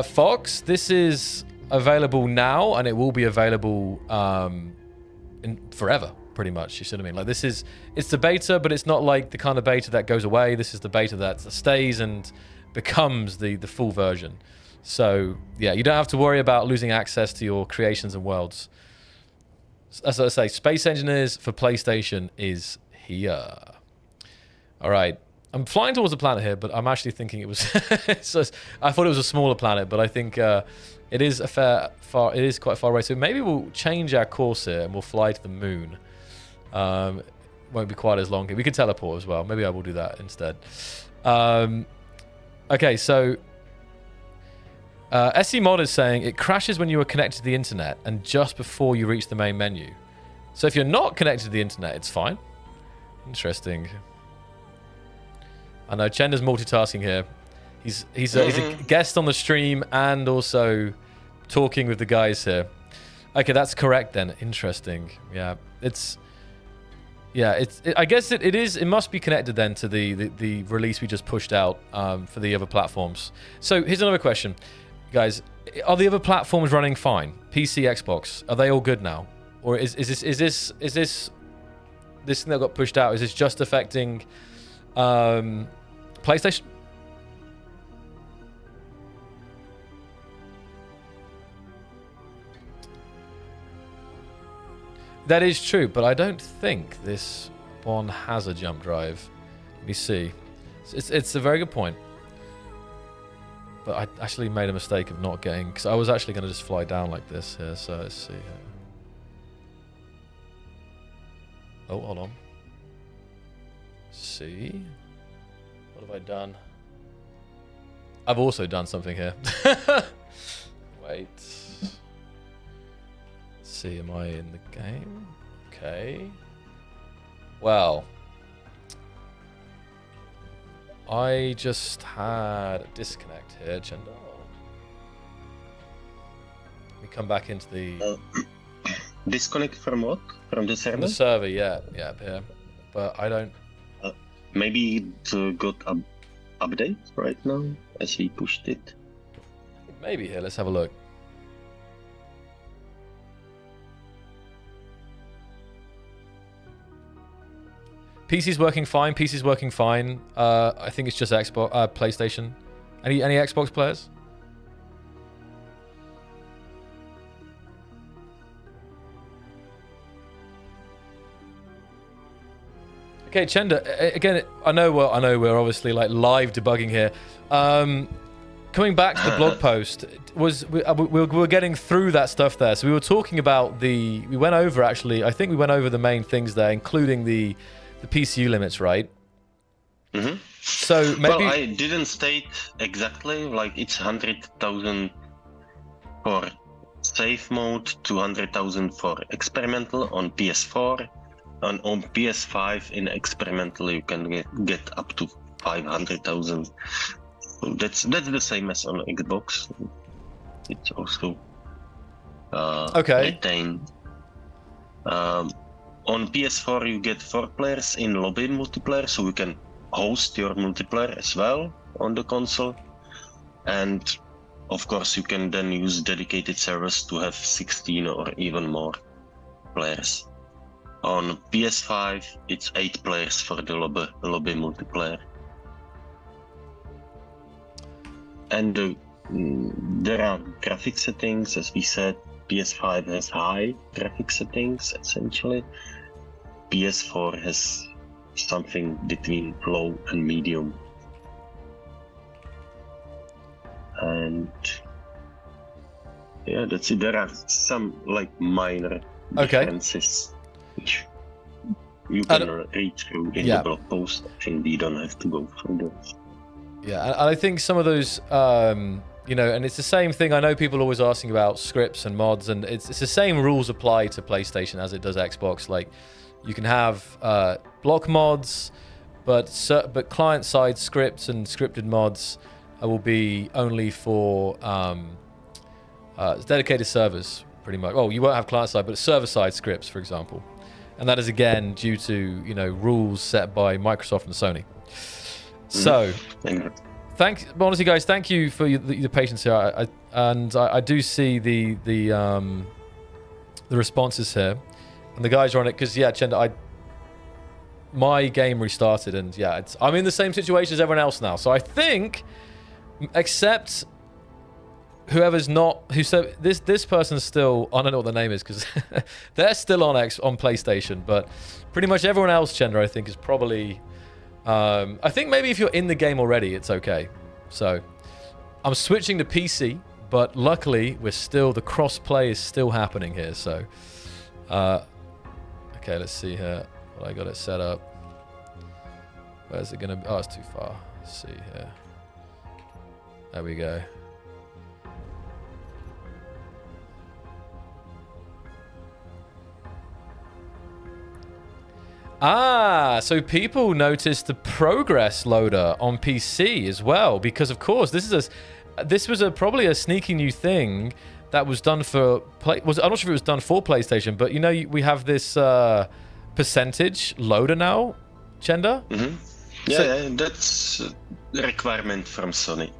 Fox, this is available now, and it will be available forever, pretty much. You see what I mean? Like it's the beta, but it's not like the kind of beta that goes away. This is the beta that stays and becomes the full version. So yeah, you don't have to worry about losing access to your creations and worlds. As I say, Space Engineers for PlayStation is here. All right. I'm flying towards a planet here, but I'm actually thinking it was. I thought it was a smaller planet, but I think it is it is quite far away. So maybe we'll change our course here and we'll fly to the moon. Won't be quite as long. We could teleport as well. Maybe I will do that instead. Okay, so SE Mod is saying it crashes when you are connected to the internet and just before you reach the main menu. So if you're not connected to the internet, it's fine. Interesting. I know Chen is multitasking here. He's a guest on the stream and also talking with the guys here. Okay, that's correct then. Interesting. Yeah, I guess it is. It must be connected then to the release we just pushed out for the other platforms. So here's another question, guys. Are the other platforms running fine? PC, Xbox, are they all good now, or is this thing that got pushed out? Is this just affecting PlayStation? That is true, but I don't think this one has a jump drive. Let me see. It's a very good point. But I actually made a mistake of not getting, because I was actually going to just fly down like this here. So let's see here. Oh, hold on. See? What have I done? I've also done something here. Wait. Let's see, am I in the game? Okay. Well. I just had a disconnect here, Chendo. Let me come back into the... disconnect from what? From the server? From the server, yeah, here. But I don't... Maybe it got update right now as we pushed it. Maybe here. Let's have a look. PC's working fine. PC's working fine. I think it's just Xbox, PlayStation. Any Xbox players? Okay, Chenda. Again, I know we're obviously like live debugging here. Coming back to the blog post, we're getting through that stuff there. So we were talking about we went over actually. I think we went over the main things there, including the PCU limits, right? Mm-hmm. So maybe. Well, I didn't state exactly. Like it's 100,000 for safe mode, 200,000 for experimental on PS4, and on PS5 in experimental you can get up to 500,000. So that's the same as on Xbox. It's also retained. On PS4 you get 4 players in lobby multiplayer, so you can host your multiplayer as well on the console. And of course you can then use dedicated servers to have 16 or even more players. On PS5 it's 8 players for the lobby multiplayer. And there are graphic settings, as we said. PS5 has high graphic settings, essentially. PS4 has something between low and medium. And yeah, that's it. There are some like minor differences which you can read through in the blog post. I think we don't have to go through those. Yeah, and I think some of those, you know, and it's the same thing. I know people are always asking about scripts and mods, and it's the same rules apply to PlayStation as it does Xbox. Like, you can have block mods, but client-side scripts and scripted mods will be only for dedicated servers, pretty much. Well, you won't have client-side, but server-side scripts, for example. And that is, again, due to, you know, rules set by Microsoft and Sony. So, honestly, guys, thank you for your patience here. I do see the responses here, and the guys are on it because Chenda, my game restarted, and I'm in the same situation as everyone else now. So I think, except whoever's not, who said this person's still, I don't know what the name is because they're still on PlayStation, but pretty much everyone else, Chenda, I think is probably. I think maybe if you're in the game already, it's okay. So I'm switching to PC, but luckily the cross-play is still happening here. So, okay, let's see here. Well, I got it set up. Where's it gonna be? Oh, it's too far. Let's see here. There we go. So people noticed the progress loader on PC as well, because of course this was probably a sneaky new thing that was done for I'm not sure if it was done for PlayStation, but you know we have this percentage loader now, Chenda. Mm-hmm. Yeah, that's a requirement from Sony.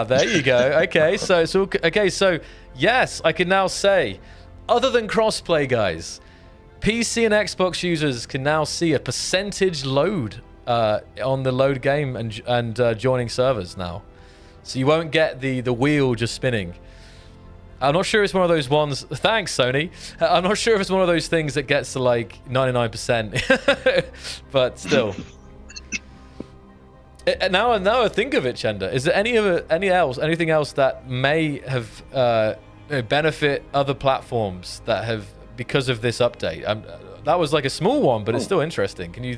There you go. Okay, so yes, I can now say, other than crossplay, guys, PC and Xbox users can now see a percentage load on the load game and joining servers now. So you won't get the wheel just spinning. I'm not sure it's one of those ones. Thanks, Sony. I'm not sure if it's one of those things that gets to like 99%, but still. Now I think of it, Chenda. Is there anything else that may have benefit other platforms that have? Because of this update? That was like a small one, but it's still interesting. Can you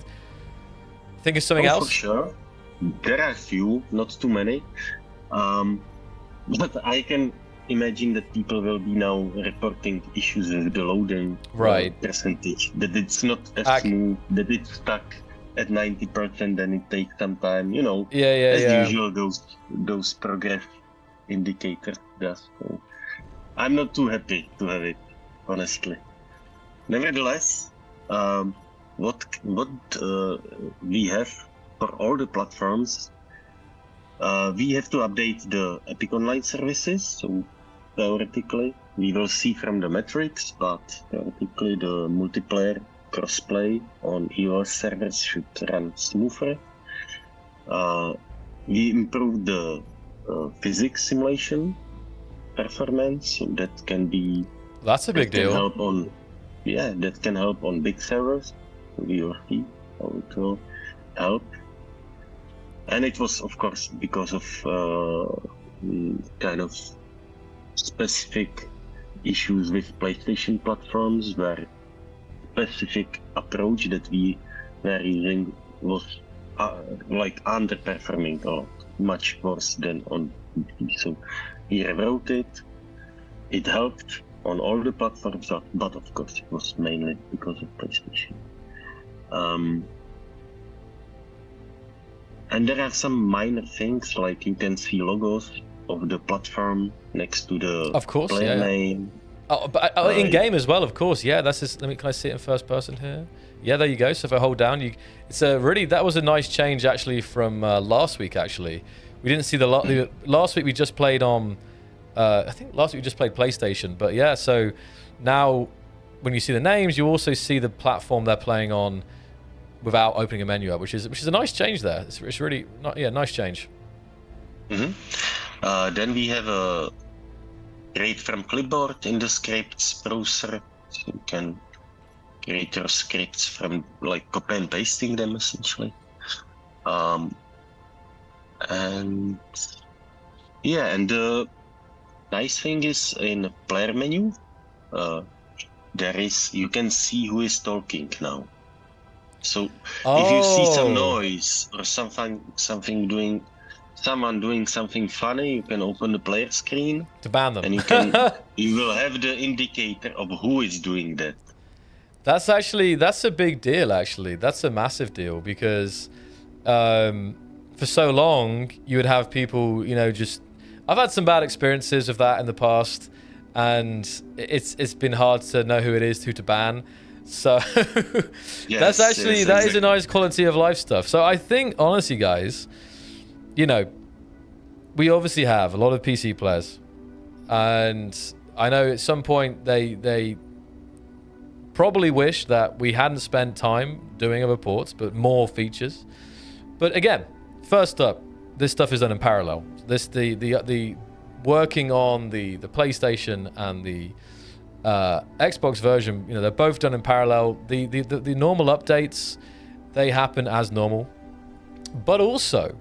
think of something else? For sure. There are a few, not too many. But I can imagine that people will be now reporting issues with the loading percentage. That it's not as smooth, that it's stuck at 90%, then it takes some time, you know. As usual, those progress indicators does. So I'm not too happy to have it, honestly. Nevertheless, what we have for all the platforms, we have to update the Epic Online services. So theoretically, we will see from the metrics, but theoretically the multiplayer crossplay on iOS servers should run smoother. We improved the physics simulation performance, so that can be. That's a big deal. That can help on big servers. your feet, how it will help. And it was, of course, because of kind of specific issues with PlayStation platforms, where specific approach that we were using was like underperforming or much worse than on PC. So he rewrote it. It helped on all the platforms, but of course it was mainly because of PlayStation. And there are some minor things, like you can see logos of the platform next to the player name. Oh, but in game as well, of course. Yeah, that's just. Can I see it in first person here? Yeah, there you go. So if I hold down, that was a nice change actually from last week. Actually, we didn't see the last week. We just played on. I think last week we just played PlayStation. But yeah, so now when you see the names, you also see the platform they're playing on without opening a menu up, which is a nice change there. It's really nice change. Then we have a create from clipboard in the scripts browser. So you can create your scripts from like copy and pasting them essentially. And the nice thing is in the player menu, you can see who is talking now. So if you see some noise or someone doing something funny, you can open the player screen to ban them, and you will have the indicator of who is doing that. That's a big deal. Actually, that's a massive deal because for so long you would have people, I've had some bad experiences of that in the past, and it's been hard to know who it is, who to ban. So that is a nice quality of life stuff. So I think honestly, guys, we obviously have a lot of PC players, and I know at some point they probably wish that we hadn't spent time doing other ports, but more features. But again, first up, this stuff is done in parallel. The working on the PlayStation and the Xbox version, they're both done in parallel. The normal updates, they happen as normal, but also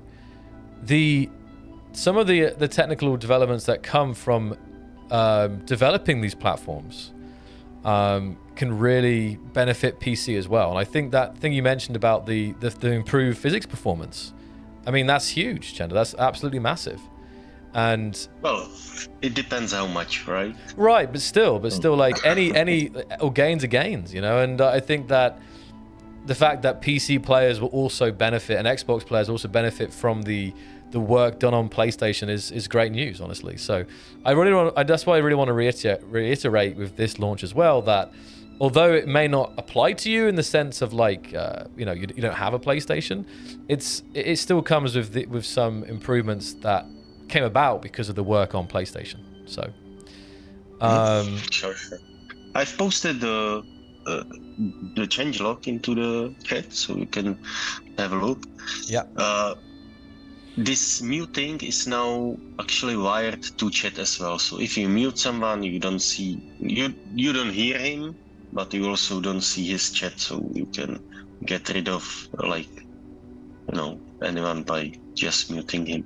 some of the technical developments that come from developing these platforms can really benefit PC as well. And I think that thing you mentioned about the improved physics performance, I mean, that's huge, Chenda. That's absolutely massive. And well, it depends how much, right? Right, but still, like any gains are gains, And I think that the fact that PC players will also benefit and Xbox players also benefit from the work done on PlayStation is great news, honestly. So that's why I really want to reiterate with this launch as well that although it may not apply to you in the sense of like you don't have a PlayStation, it still comes with some improvements that came about because of the work on PlayStation. So sure. I've posted the changelog into the chat so you can have a look. Yeah. This muting is now actually wired to chat as well. So if you mute someone, you don't hear him, but you also don't see his chat. So you can get rid of anyone by just muting him.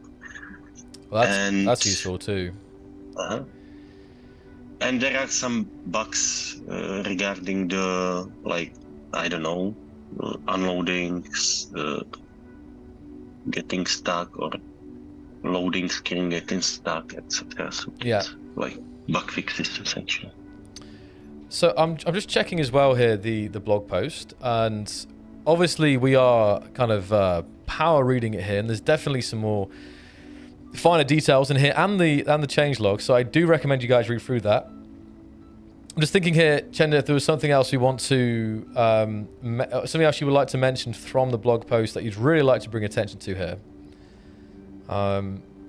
Well, that's useful too. And there are some bugs regarding the unloading, getting stuck, or loading screen getting stuck, etc. So like bug fixes essentially. So I'm just checking as well here the blog post, and obviously we are kind of power reading it here, and there's definitely some more finer details in here and the changelog. So I do recommend you guys read through that. I'm just thinking here, Chenda, if there was something else we want to, something else you would like to mention from the blog post that you'd really like to bring attention to here.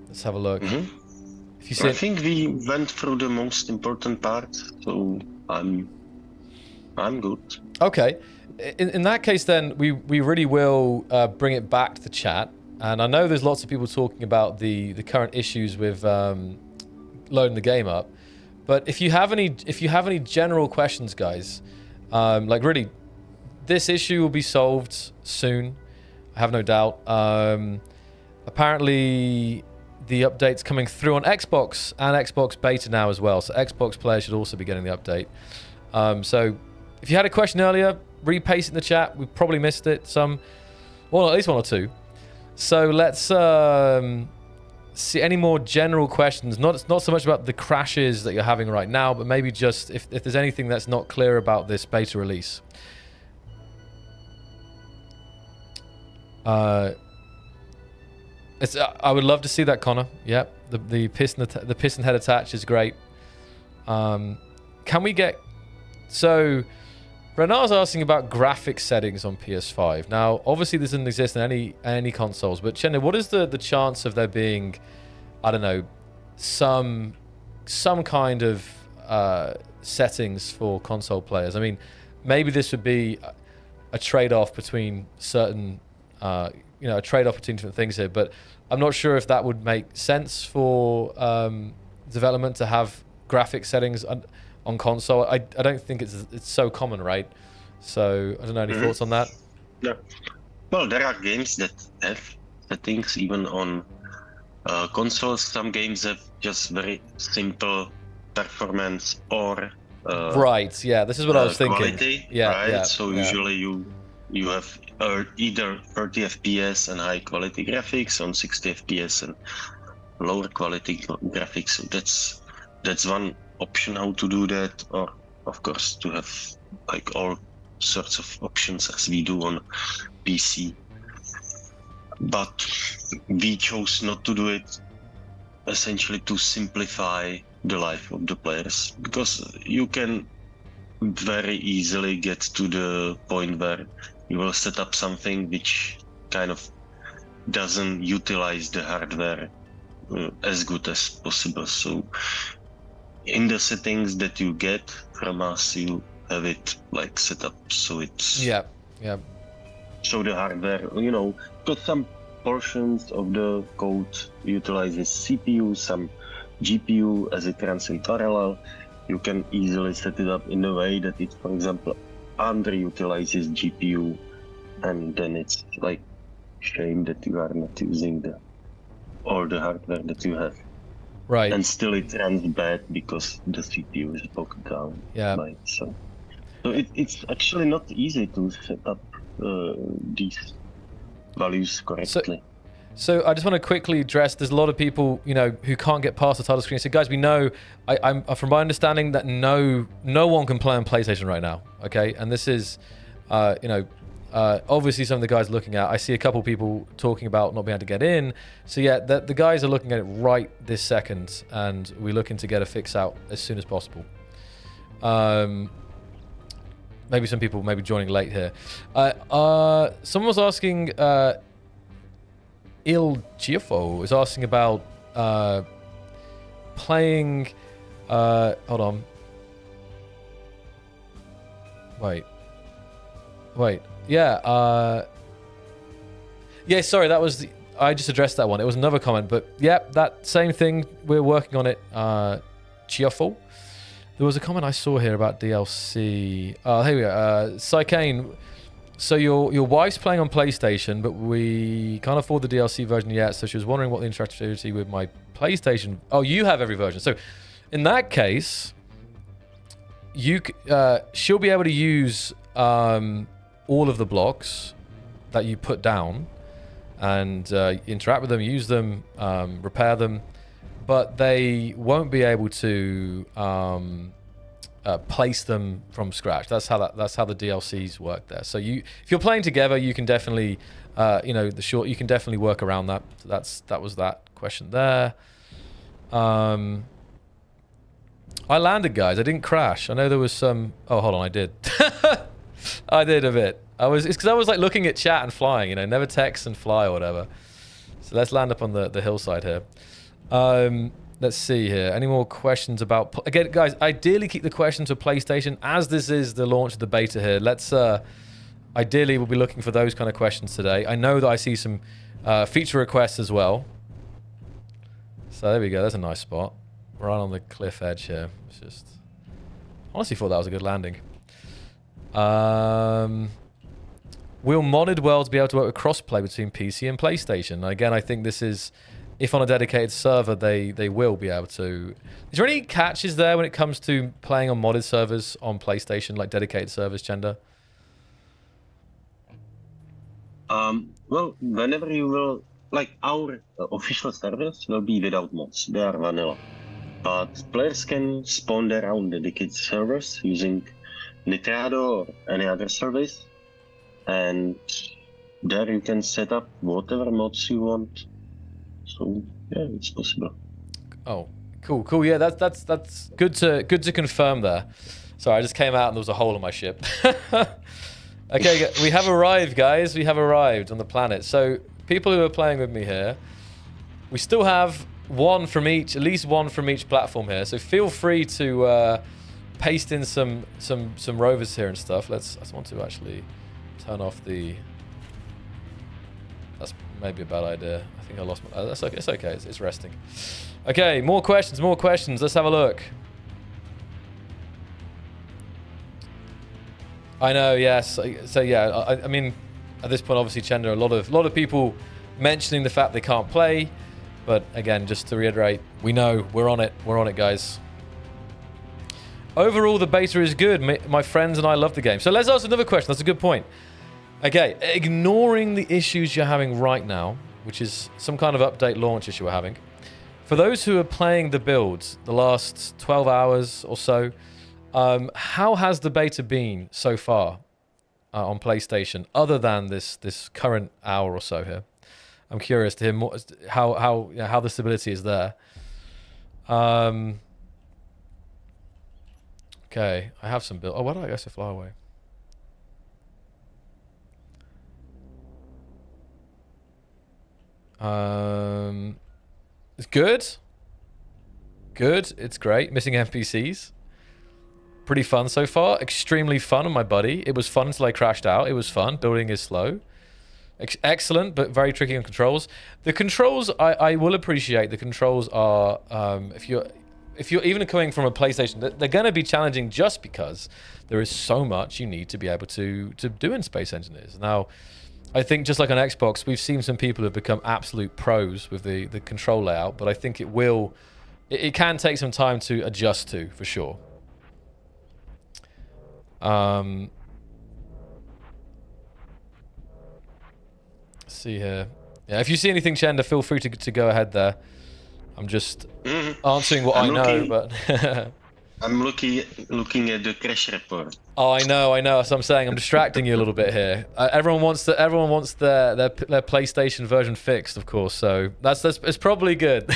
Let's have a look. If you I think we went through the most important part, so I'm good. Okay. In that case, then we really will bring it back to the chat. And I know there's lots of people talking about the current issues with loading the game up. But if you have any general questions, guys, like really this issue will be solved soon. I have no doubt. Apparently, the update's coming through on Xbox and Xbox Beta now as well. So Xbox players should also be getting the update. So if you had a question earlier, repaste it in the chat. We probably missed it. Well, at least one or two. So let's see any more general questions. Not so much about the crashes that you're having right now, but maybe just if there's anything that's not clear about this beta release. I would love to see that, Connor. Yep, the piston head attach is great. Can we get... So, Renard's asking about graphics settings on PS5. Now, obviously this doesn't exist in any consoles, but Chenna, what is the chance of there being, I don't know, some kind of settings for console players? I mean, maybe this would be a trade-off between certain... a trade-off between different things here, but I'm not sure if that would make sense for development to have graphic settings on console. I don't think it's so common, right? So I don't know, any thoughts on that? Yeah. Well, there are games that have settings even on consoles. Some games have just very simple performance or right. Yeah, this is what I was thinking. Quality, yeah, right. Yeah, so usually you have either 30 FPS and high quality graphics on 60 FPS and lower quality graphics. So that's one option how to do that, or of course to have like all sorts of options as we do on PC. But we chose not to do it essentially to simplify the life of the players, because you can very easily get to the point where you will set up something which kind of doesn't utilize the hardware as good as possible. So in the settings that you get from us, you have it like set up so it's so the hardware, because some portions of the code utilizes CPU, some GPU as it runs in parallel. You can easily set it up in a way that it, for example, underutilizes GPU, and then it's like shame that you are not using all the hardware that you have. Right. And still it runs bad because the CPU is broken down. Yeah. Right, so it's actually not easy to set up these values correctly. So I just want to quickly address, there's a lot of people, who can't get past the title screen. So guys, we know, I'm from my understanding that no one can play on PlayStation right now, okay? And this is, obviously some of the guys looking at, I see a couple people talking about not being able to get in. So yeah, the guys are looking at it right this second, and we're looking to get a fix out as soon as possible. Maybe some people may be joining late here. Someone was asking, Il Giafo is asking about playing. Hold on. Wait. Yeah. Yeah. Sorry, that was I just addressed that one. It was another comment, but yeah, that same thing. We're working on it. Giafo. There was a comment I saw here about DLC. Here we go. Psychane. So your wife's playing on PlayStation, but we can't afford the DLC version yet. So she was wondering what the interactivity with my PlayStation. Oh, you have every version. So in that case, she'll be able to use all of the blocks that you put down and interact with them, use them, repair them, but they won't be able to place them from scratch. That's how the DLCs work there. So if you're playing together, you can definitely, you can definitely work around that. So that was that question there. I landed, guys. I didn't crash. I know there was some. Oh, hold on, I did. I did a bit. It's because I was like looking at chat and flying. Never text and fly or whatever. So let's land up on the hillside here. Let's see here. Any more questions about... Again, guys, ideally keep the questions for PlayStation. As this is the launch of the beta here, let's... ideally, we'll be looking for those kind of questions today. I know that I see some feature requests as well. So there we go. There's a nice spot. Right on the cliff edge here. It's just... Honestly thought that was a good landing. will modded worlds be able to work with crossplay between PC and PlayStation? Again, I think this is, if on a dedicated server, they will be able to. Is there any catches there when it comes to playing on modded servers on PlayStation, like dedicated servers, Chenda? Well, whenever you will, like our official servers will be without mods. They are vanilla. But players can spawn their own dedicated servers using Nitrado or any other service. And there you can set up whatever mods you want. So yeah, it's possible. Oh, cool. Yeah, that's good to confirm there. Sorry, I just came out and there was a hole in my ship. Okay, we have arrived, guys. We have arrived on the planet. So people who are playing with me here, we still have one from each, at least one from each platform here. So feel free to paste in some rovers here and stuff. I just want to actually turn off the. That's maybe a bad idea. I think I lost my. That's okay. It's okay. It's resting. Okay, more questions. Let's have a look. I know, yes. So yeah, I mean, at this point, obviously, Chenda, a lot of people mentioning the fact they can't play, but again, just to reiterate, we know we're on it, guys. Overall, the beta is good. My friends and I love the game. So let's ask another question. That's a good point. Okay, ignoring the issues you're having right now, which is some kind of update launch issue we're having. For those who are playing the builds the last 12 hours or so, how has the beta been so far on PlayStation, other than this current hour or so here? I'm curious to hear more how the stability is there. Okay, I have some build. Oh, why did I go so far away? It's good. It's great. Missing NPCs. Pretty fun so far. Extremely fun on my buddy. It was fun until I crashed out. It was fun. Building is slow. Excellent, but very tricky on controls. The controls, I will appreciate. The controls are, if you're even coming from a PlayStation, they're going to be challenging just because there is so much you need to be able to do in Space Engineers. Now, I think just like on Xbox, we've seen some people who have become absolute pros with the control layout, but I think it can take some time to adjust to, for sure. Let's see here. Yeah, if you see anything, Chenda, feel free to go ahead there. I'm just answering what I know, but I'm looking at the crash report. Oh, I know. That's what I'm saying. I'm distracting you a little bit here. Everyone wants their PlayStation version fixed, of course. So it's probably good.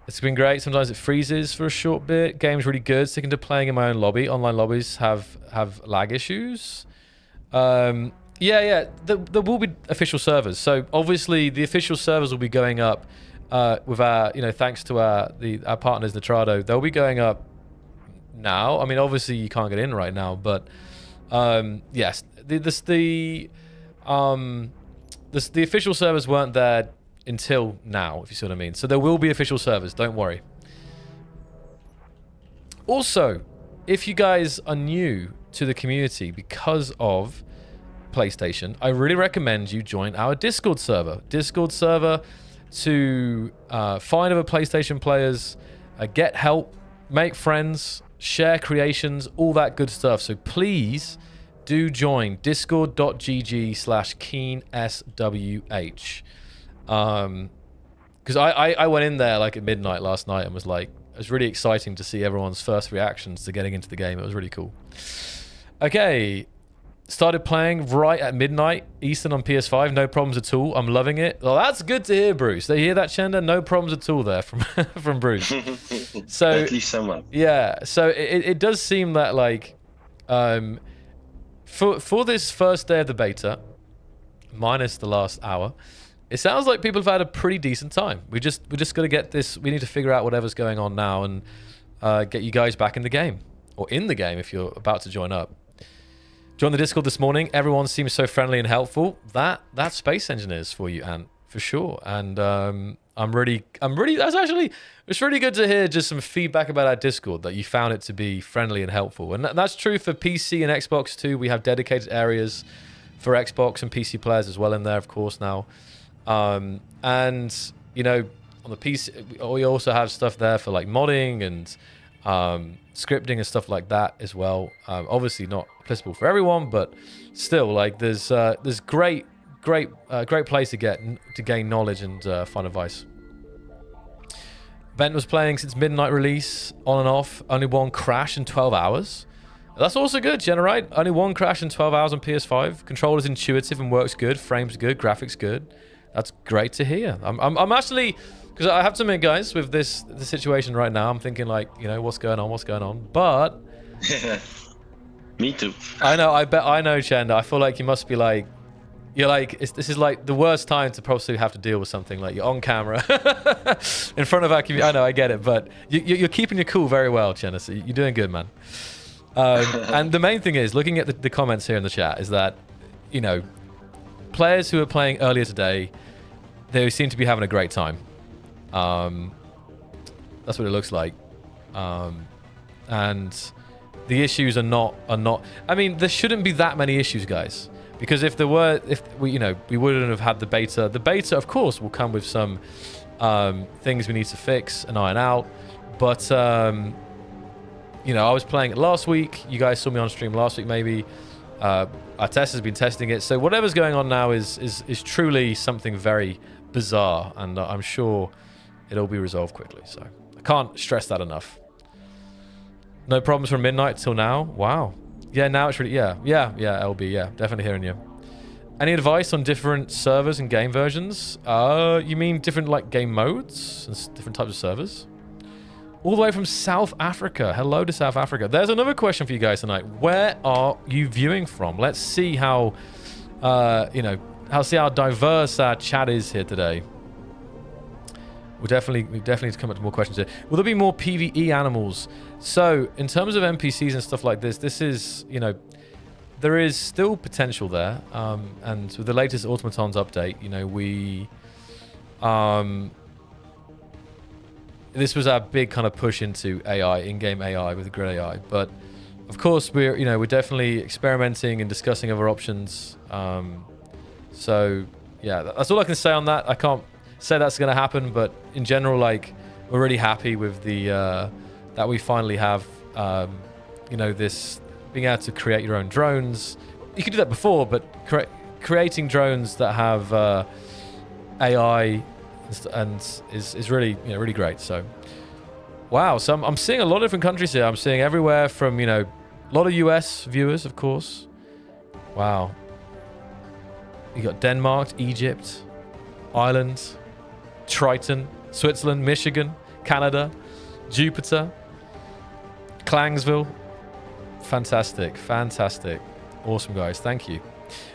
It's been great. Sometimes it freezes for a short bit. Game's really good. Sticking to playing in my own lobby. Online lobbies have lag issues. Yeah. There will be official servers. So obviously the official servers will be going up with our, thanks to our partners Nitrado. They'll be going up now. I mean, obviously you can't get in right now, but yes, the official servers weren't there until now, if you see what I mean. So there will be official servers, don't worry. Also, if you guys are new to the community because of PlayStation, I really recommend you join our Discord server. Discord server to find other PlayStation players, get help, make friends, share creations, all that good stuff. So please do join discord.gg/KeenSWH. Because I went in there like at midnight last night and was like, it was really exciting to see everyone's first reactions to getting into the game. It was really cool. Okay, started playing right at midnight Eastern on PS5. No problems at all. I'm loving it. Well, that's good to hear, Bruce. They hear that, Chenda? No problems at all there from Bruce. So at least someone. Yeah. So it does seem that like for this first day of the beta, minus the last hour, it sounds like people have had a pretty decent time. We just got to get this. We need to figure out whatever's going on now and get you guys back in the game, or in the game if you're about to join up. Join the Discord this morning. Everyone seems so friendly and helpful. That's Space Engineers for you, Ant. for sure. And it's really good to hear just some feedback about our Discord, that you found it to be friendly and helpful. And that's true for PC and Xbox too. We have dedicated areas for Xbox and PC players as well in there, of course, now. And, you know, on the PC, we also have stuff there for like modding and scripting and stuff like that as well. Obviously not applicable for everyone, but still, like, there's great place to gain knowledge and find advice. Bent was playing since midnight release, on and off, only one crash in 12 hours. That's also good, Jenna, right? Only one crash in 12 hours on PS5. Controller's intuitive and works good, frames good, graphics good. That's great to hear. I'm actually, because I have to admit, guys, with the situation right now, I'm thinking like, you know, what's going on? But me too. I know, Chenda. I feel like you must be like, you're like, this is like the worst time to probably have to deal with something. Like, you're on camera in front of our community. I know, I get it, but you're keeping your cool very well, Jenna. So you're doing good, man. And the main thing is, looking at the comments here in the chat, is that, you know, players who are playing earlier today, they seem to be having a great time. That's what it looks like. And the issues are not. I mean, there shouldn't be that many issues, guys. Because if we wouldn't have had the beta. The beta, of course, will come with some things we need to fix and iron out. But you know, I was playing it last week. You guys saw me on stream last week, maybe. Our test has been testing it. So whatever's going on now is truly something very bizarre, and I'm sure it'll be resolved quickly. So I can't stress that enough. No problems from midnight till now. Wow. Yeah, now it's really, yeah, LB, yeah, definitely hearing you. Any advice on different servers and game versions? You mean different, like, game modes and different types of servers? All the way from South Africa. Hello to South Africa. There's another question for you guys tonight. Where are you viewing from? Let's see how, how diverse our chat is here today. We definitely need to come up with more questions here. Will there be more PvE animals? So, in terms of NPCs and stuff like this is, you know, there is still potential there. And with the latest Automatons update, you know, this was our big kind of push into AI, in-game AI with Grid AI. But of course, we're definitely experimenting and discussing other options. So yeah, that's all I can say on that. I can't say that's going to happen, but in general, like, we're really happy with the that we finally have, this being able to create your own drones. You could do that before, but creating drones that have AI and is really, really great. So, wow. So I'm seeing a lot of different countries here. I'm seeing everywhere from, a lot of US viewers, of course. Wow. You got Denmark, Egypt, Ireland, Triton, Switzerland, Michigan, Canada, Jupiter, Clangsville. Fantastic. Awesome, guys. Thank you.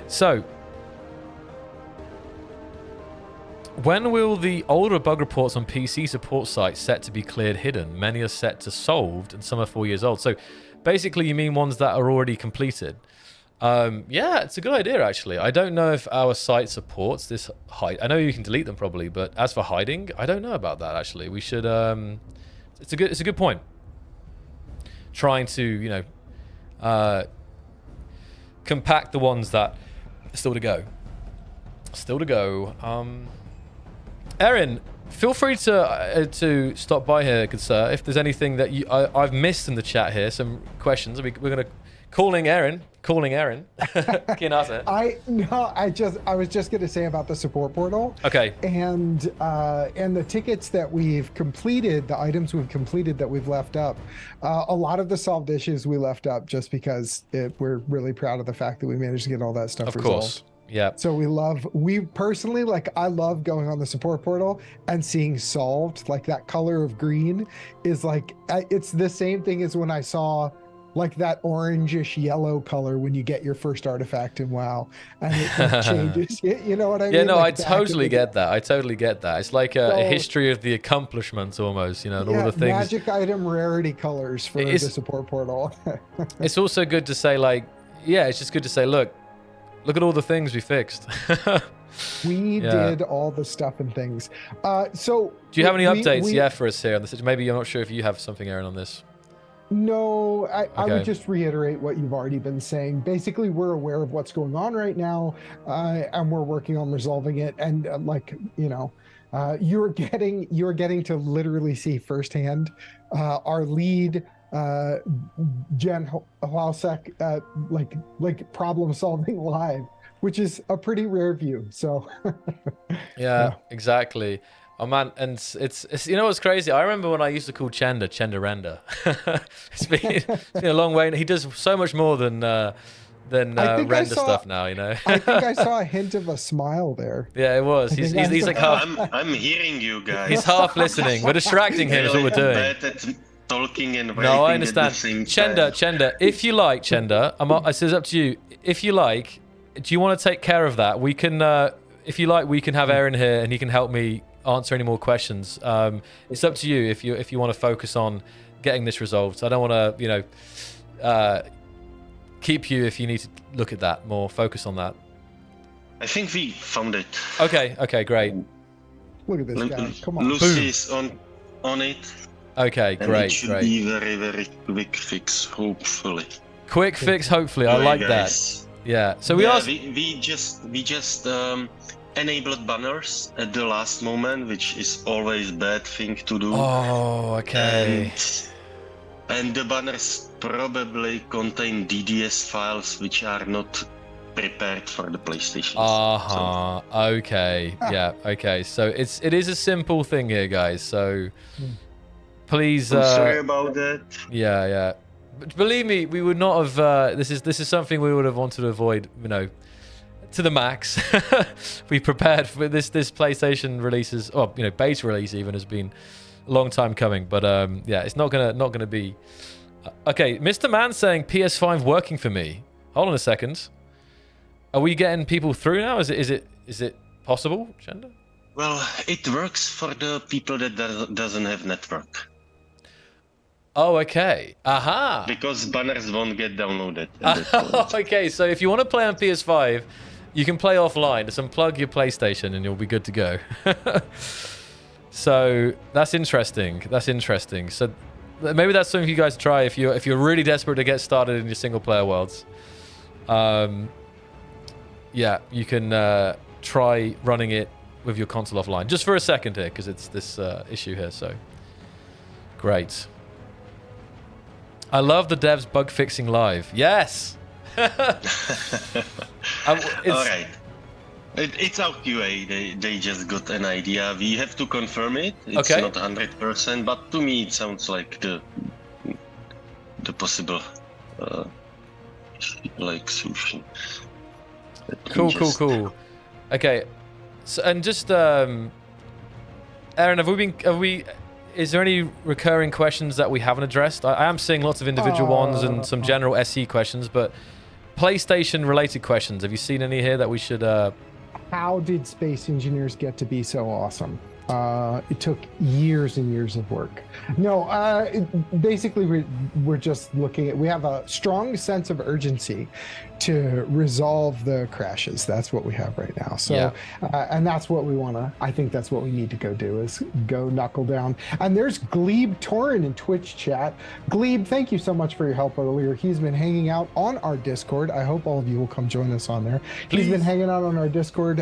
So, when will the older bug reports on PC support sites set to be cleared hidden? Many are set to solved and some are 4 years old. So, basically, you mean ones that are already completed? Yeah, it's a good idea, actually. I don't know if our site supports this hide. I know you can delete them probably, but as for hiding, I don't know about that, actually. We should, it's a good point. Trying to, compact the ones that are still to go. Erin, feel free to stop by here, good sir, if there's anything that I've missed in the chat here, some questions. We're going to calling Erin. I was just going to say about the support portal. Okay. And the tickets that we've completed, the items we've completed that we've left up, a lot of the solved issues we left up just because we're really proud of the fact that we managed to get all that stuff resolved. Of course. Yeah. So we personally, like, I love going on the support portal and seeing solved, like that color of green is like, it's the same thing as when I saw like that orangish yellow color when you get your first artifact in WoW and it changes. You know what I mean? Yeah, no, like I totally get that. It's like a history of the accomplishments almost, and all the things. Magic item rarity colors for the support portal. It's also good to say, like, it's just good to say, look at all the things we fixed. We Yeah. did all the stuff and things. So Do you have any updates? we- Yeah, for us here on this. Maybe I'm not sure if you have something, Aaron, on this. No, I would Okay. just reiterate what you've already been saying. Basically, we're aware of what's going on right now, and we're working on resolving it. And you're getting to literally see firsthand our lead, Jen Hwalsek, like problem solving live, which is a pretty rare view. So Yeah, exactly. Oh man, and it's you know what's crazy? I remember when I used to call Chenda Render. It's been a long way. And he does so much more than render stuff now. You know. I think I saw a hint of a smile there. Yeah, it was. He's like half. I'm hearing you guys. He's half listening. We're distracting him. Is what we're doing. Bad at talking and No, I writing at the understand. same time. Chenda, if you like, Chenda, it's up to you. If you like, do you want to take care of that? We can, if you like, we can have Aaron here and he can help me answer any more questions. It's up to you if you want to focus on getting this resolved. I don't want to, keep you if you need to look at that more. Focus on that. I think we found it. Okay, great. Look at this guy. Come on. Lucy is on it. Okay, And great, it should great. be very, very quick fix, hopefully. Quick fix, hopefully. I Sorry, like guys. that. Yeah. So we asked. We just enabled banners at the last moment, which is always bad thing to do. Oh, okay. And the banners probably contain DDS files which are not prepared for the PlayStation. Okay. Yeah. Okay. So it is a simple thing here, guys. So please. I'm sorry about that. Yeah. But believe me, we would not have. This is something we would have wanted to avoid. To the max. We prepared for this PlayStation releases, or beta release even has been a long time coming. But yeah, it's not gonna be. Okay, Mr. Man saying PS5 working for me. Hold on a second. Are we getting people through now? Is it possible, Chenda? Well, it works for the people that doesn't have network. Oh, okay. Aha. Because banners won't get downloaded. Okay, so if you want to play on PS5, you can play offline. Just unplug your PlayStation and you'll be good to go. So that's interesting. So maybe that's something you guys try if you're really desperate to get started in your single player worlds. Yeah, you can try running it with your console offline just for a second here because it's this issue here. So great. I love the devs bug fixing live. Yes. All right. It's out QA. They just got an idea. We have to confirm it. It's Okay. not 100%, but to me it sounds like the possible solution. Cool. Okay. So and just Aaron, is there any recurring questions that we haven't addressed? I am seeing lots of individual ones and some general SE questions, but PlayStation related questions. Have you seen any here that we should How did Space Engineers get to be so awesome? It took years and years of work. No, basically we're just looking at, we have a strong sense of urgency to resolve the crashes. That's what we have right now. So, Yeah. And that's what we want to, I think that's what we need to go do is go knuckle down. And there's Glebe Torin in Twitch chat. Glebe, thank you so much for your help earlier. He's been hanging out on our Discord. I hope all of you will come join us on there. Please. He's been hanging out on our Discord,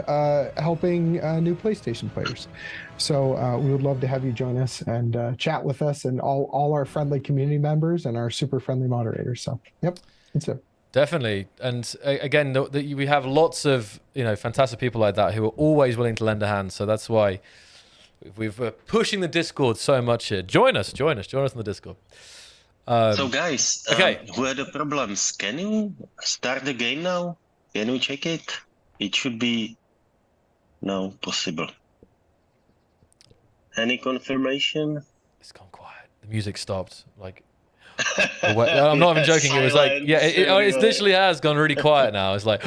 helping new PlayStation players. So we would love to have you join us and chat with us and all our friendly community members and our super friendly moderators. So, yep, that's it. Definitely. And again, we have lots of fantastic people like that who are always willing to lend a hand. So that's why we're pushing the Discord so much here. Join us on the Discord. So guys, okay. Who had the problems? Can you start the game now? Can you check it? It should be now possible. Any confirmation? It's gone quiet. The music stopped. I'm not even joking. It was like, it literally has gone really quiet now. It's like,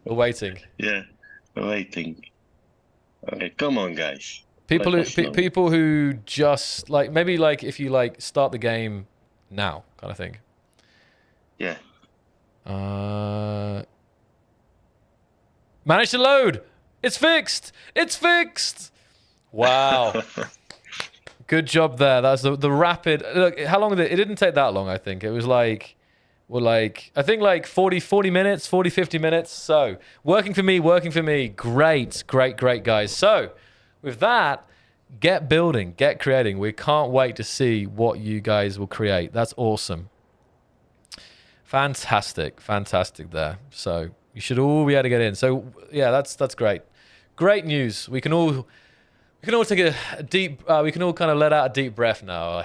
we're waiting. Yeah, we're waiting. Okay, come on, guys. People who just maybe if you start the game now kind of thing. Yeah. Managed to load. It's fixed. It's fixed. Wow. Good job there. That's the rapid. Look, how long did it? It didn't take that long. I think it was like, I think like 40 minutes, 50 minutes. So working for me. Great, guys. So with that, get building, get creating. We can't wait to see what you guys will create. That's awesome. Fantastic there. So you should all be able to get in. So yeah, that's great. Great news. We can all take a deep. We can all kind of let out a deep breath now.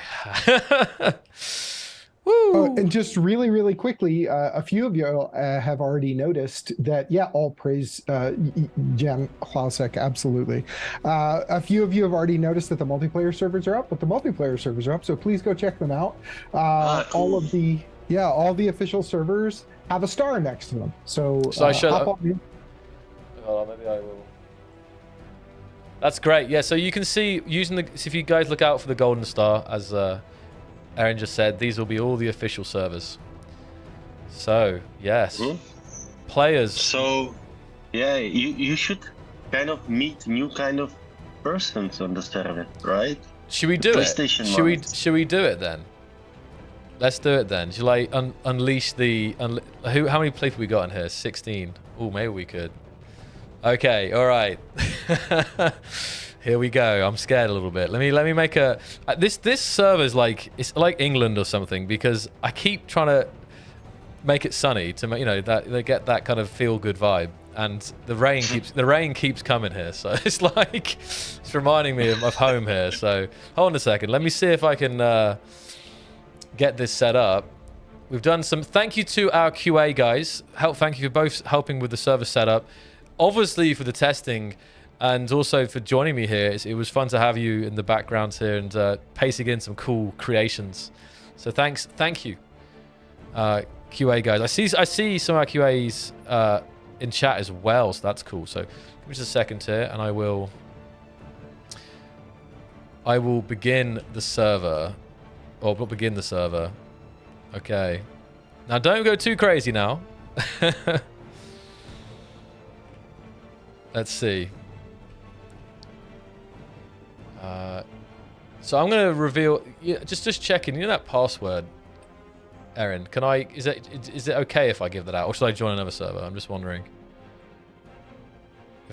Woo! And just really quickly, a few of you have already noticed that, yeah, all praise Jan Hlasek, absolutely. A few of you have already noticed that the multiplayer servers are up, so please go check them out. Cool. All the official servers have a star next to them. So I should. hop on in. Oh, maybe I will. That's great. Yeah, so you can see if you guys look out for the golden star, as Aaron just said, these will be all the official servers. So yes, players. So yeah, you should kind of meet new kind of persons on the server, right? Should we do it? PlayStation Should we do it then? Let's do it then. Shall I unleash the... how many people we got in here? 16. Oh, maybe we could. Okay, all right. Here we go. I'm scared a little bit. Let me make a... This server's like... It's like England or something, because I keep trying to make it sunny to make, that they get that kind of feel-good vibe. And the rain keeps coming here, so it's like... It's reminding me of home here, so... Hold on a second. Let me see if I can... get this set up. We've done some... Thank you to our QA guys. Thank you for both helping with the server setup. Obviously for the testing, and also for joining me here. It was fun to have you in the background here and pacing in some cool creations. So thank you, QA guys. I see some of our QAs in chat as well, so that's cool. So give me just a second here, and I will begin the server. Oh, not begin the server. Okay. Now, don't go too crazy now. Let's see. So I'm going to reveal... Just checking. You know that password, Erin? Can I... Is it okay if I give that out? Or should I join another server? I'm just wondering.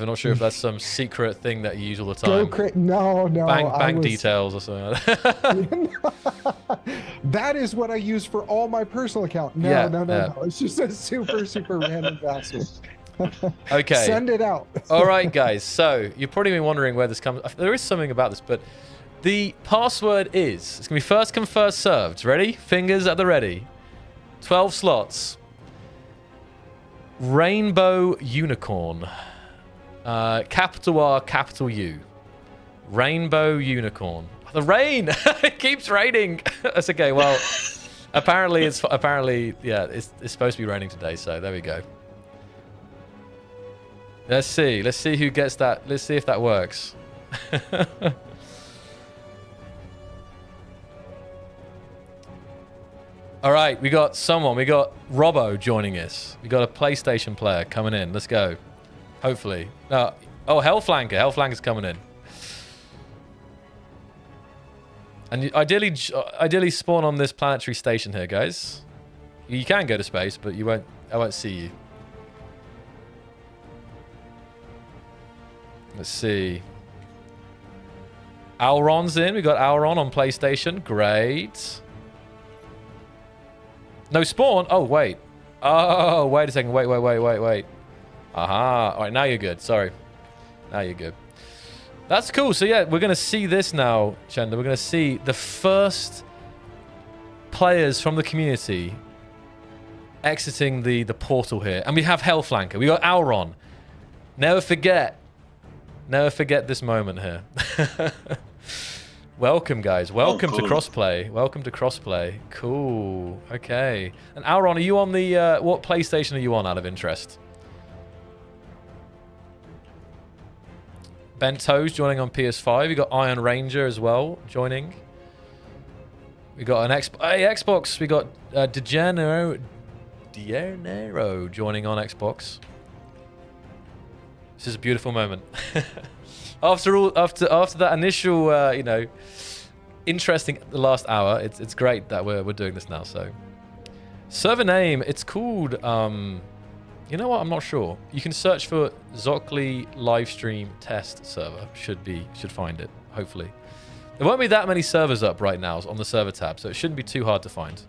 I'm not sure if that's some secret thing that you use all the time. No. Bank details or something. That is what I use for all my personal account. No. It's just a super random password. Okay. Send it out. All right, guys. So you've probably been wondering where this comes. There is something about this, but the password is... It's going to be first come, first served. Ready? Fingers at the ready. 12 slots. Rainbow Unicorn. Capital R, capital U. Rainbow Unicorn. The rain! It keeps raining. That's okay. Well, apparently it's supposed to be raining today, so there we go. Let's see who gets that. Let's see if that works. All right, we got someone. We got Robbo joining us. We got a PlayStation player coming in. Let's go. Hopefully. Oh, Hellflanker. Hellflanker's coming in. And ideally spawn on this planetary station here, guys. You can go to space, but I won't see you. Let's see. Auron's in. We got Auron on PlayStation. Great. No spawn. Oh, wait. Oh, wait a second. Wait. Aha. All right, now you're good. Sorry. Now you're good. That's cool. So, yeah, we're going to see this now, Chenda. We're going to see the first players from the community exiting the portal here. And we have Hellflanker. We got Auron. Never forget this moment here. Welcome, guys. Welcome to crossplay. Cool. Okay. And Auron, are you on the... what PlayStation are you on, out of interest? Bento's joining on PS5. We got Iron Ranger as well joining. We got an Xbox. We got Diernero joining on Xbox. This is a beautiful moment. After that initial, you know, interesting the last hour, it's great that we're doing this now. So, server name, it's called, you know what? I'm not sure. You can search for Zocli livestream test server. Should find it. Hopefully, there won't be that many servers up right now on the server tab, so it shouldn't be too hard to find.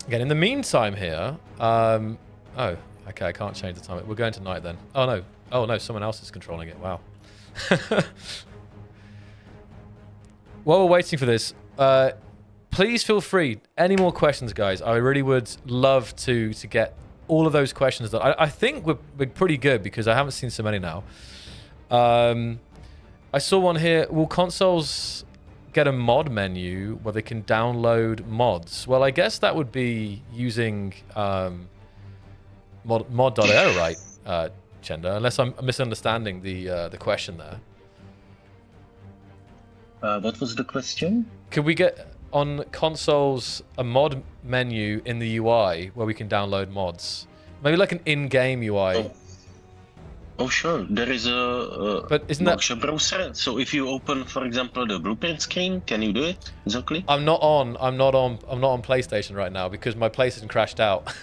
Again, in the meantime here, oh, okay, I can't change the time. We're going to night then. Oh no, someone else is controlling it. Wow. While we're waiting for this, please feel free. Any more questions, guys? I really would love to get all of those questions done. I think we're pretty good because I haven't seen so many now. I saw one here. Will consoles get a mod menu where they can download mods? Well, I guess that would be using mod.io, right, Chenda? Unless I'm misunderstanding the question there. What was the question? Could we get on consoles a mod menu in the UI where we can download mods? Maybe like an in-game UI. Oh, sure. There is a but isn't motion browser. So if you open, for example, the blueprint screen, can you do it? Exactly. I'm not on PlayStation right now because my PlayStation crashed out.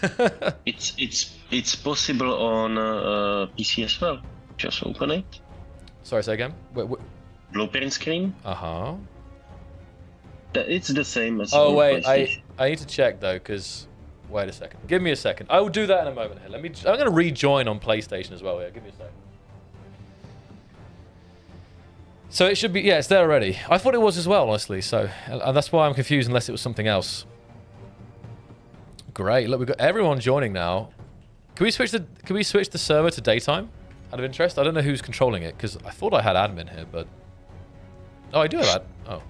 It's possible on PC as well. Just open it. Sorry, say again. Blueprint screen. Uh-huh. It's the same as. Oh wait, I need to check though, because wait a second. Give me a second. I will do that in a moment here. I'm going to rejoin on PlayStation as well here. Give me a second. So it should be, yeah, it's there already. I thought it was as well, honestly. So and that's why I'm confused, unless it was something else. Great. Look, we've got everyone joining now. Can we switch the server to daytime? Out of interest, I don't know who's controlling it because I thought I had admin here, but oh, I do have that. Oh,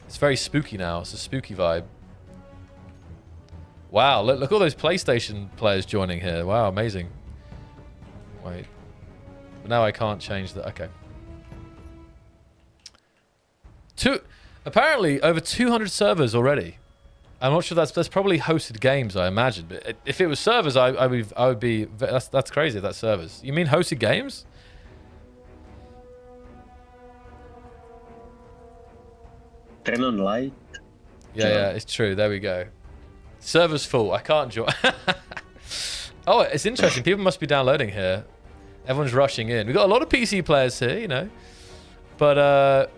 it's very spooky now. It's a spooky vibe. Wow, look at all those PlayStation players joining here. Wow, amazing. Wait, but now I can't change that. Okay. Apparently over 200 servers already. I'm not sure that's probably hosted games, I imagine. But if it was servers, I would be. That's crazy. If that's servers. You mean hosted games? Turn on light. Yeah, it's true. There we go. Server's full. I can't join. Oh, it's interesting. People must be downloading here. Everyone's rushing in. We've got a lot of PC players here, you know. But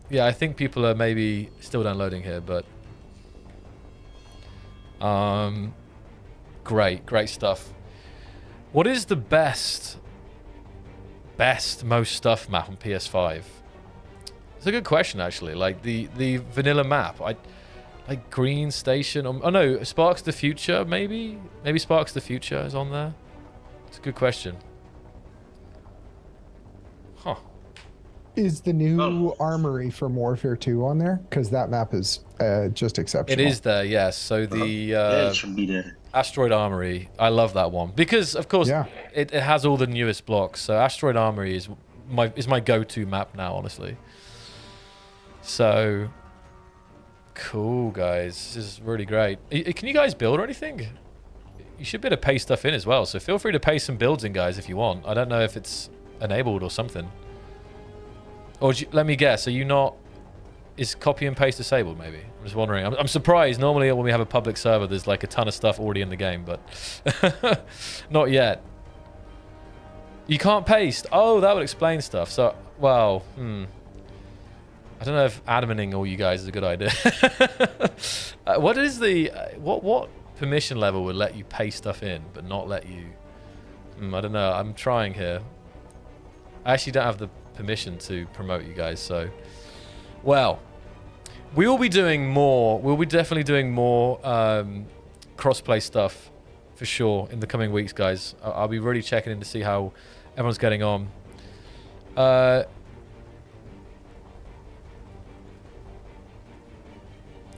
yeah, I think people are maybe still downloading here, but great stuff. What is the best most stuff map on PS5? It's a good question, actually. Like the vanilla map, like Green Station. Oh no, Sparks the Future. Maybe Sparks the Future is on there. It's a good question. Huh. Is the new armory from Warfare 2 on there? Because that map is just exceptional. It is there, yes. So the yeah, it should be there. Asteroid Armory, I love that one because, of course, it has all the newest blocks. So Asteroid Armory is my go-to map now, honestly. So cool, guys. This is really great. Can you guys build or anything? You should be able to paste stuff in as well. So feel free to paste some builds in, guys, if you want. I don't know if it's enabled or something. Or let me guess, are you not... Is copy and paste disabled, maybe? I'm just wondering. I'm surprised. Normally when we have a public server, there's like a ton of stuff already in the game, but not yet. You can't paste. Oh, that would explain stuff. So, well, I don't know if admining all you guys is a good idea. What is the... what permission level would let you paste stuff in, but not let you... I don't know. I'm trying here. I actually don't have the permission to promote you guys, so... Well, we will be doing more. We'll be definitely doing more crossplay stuff for sure in the coming weeks, guys. I'll be really checking in to see how everyone's getting on.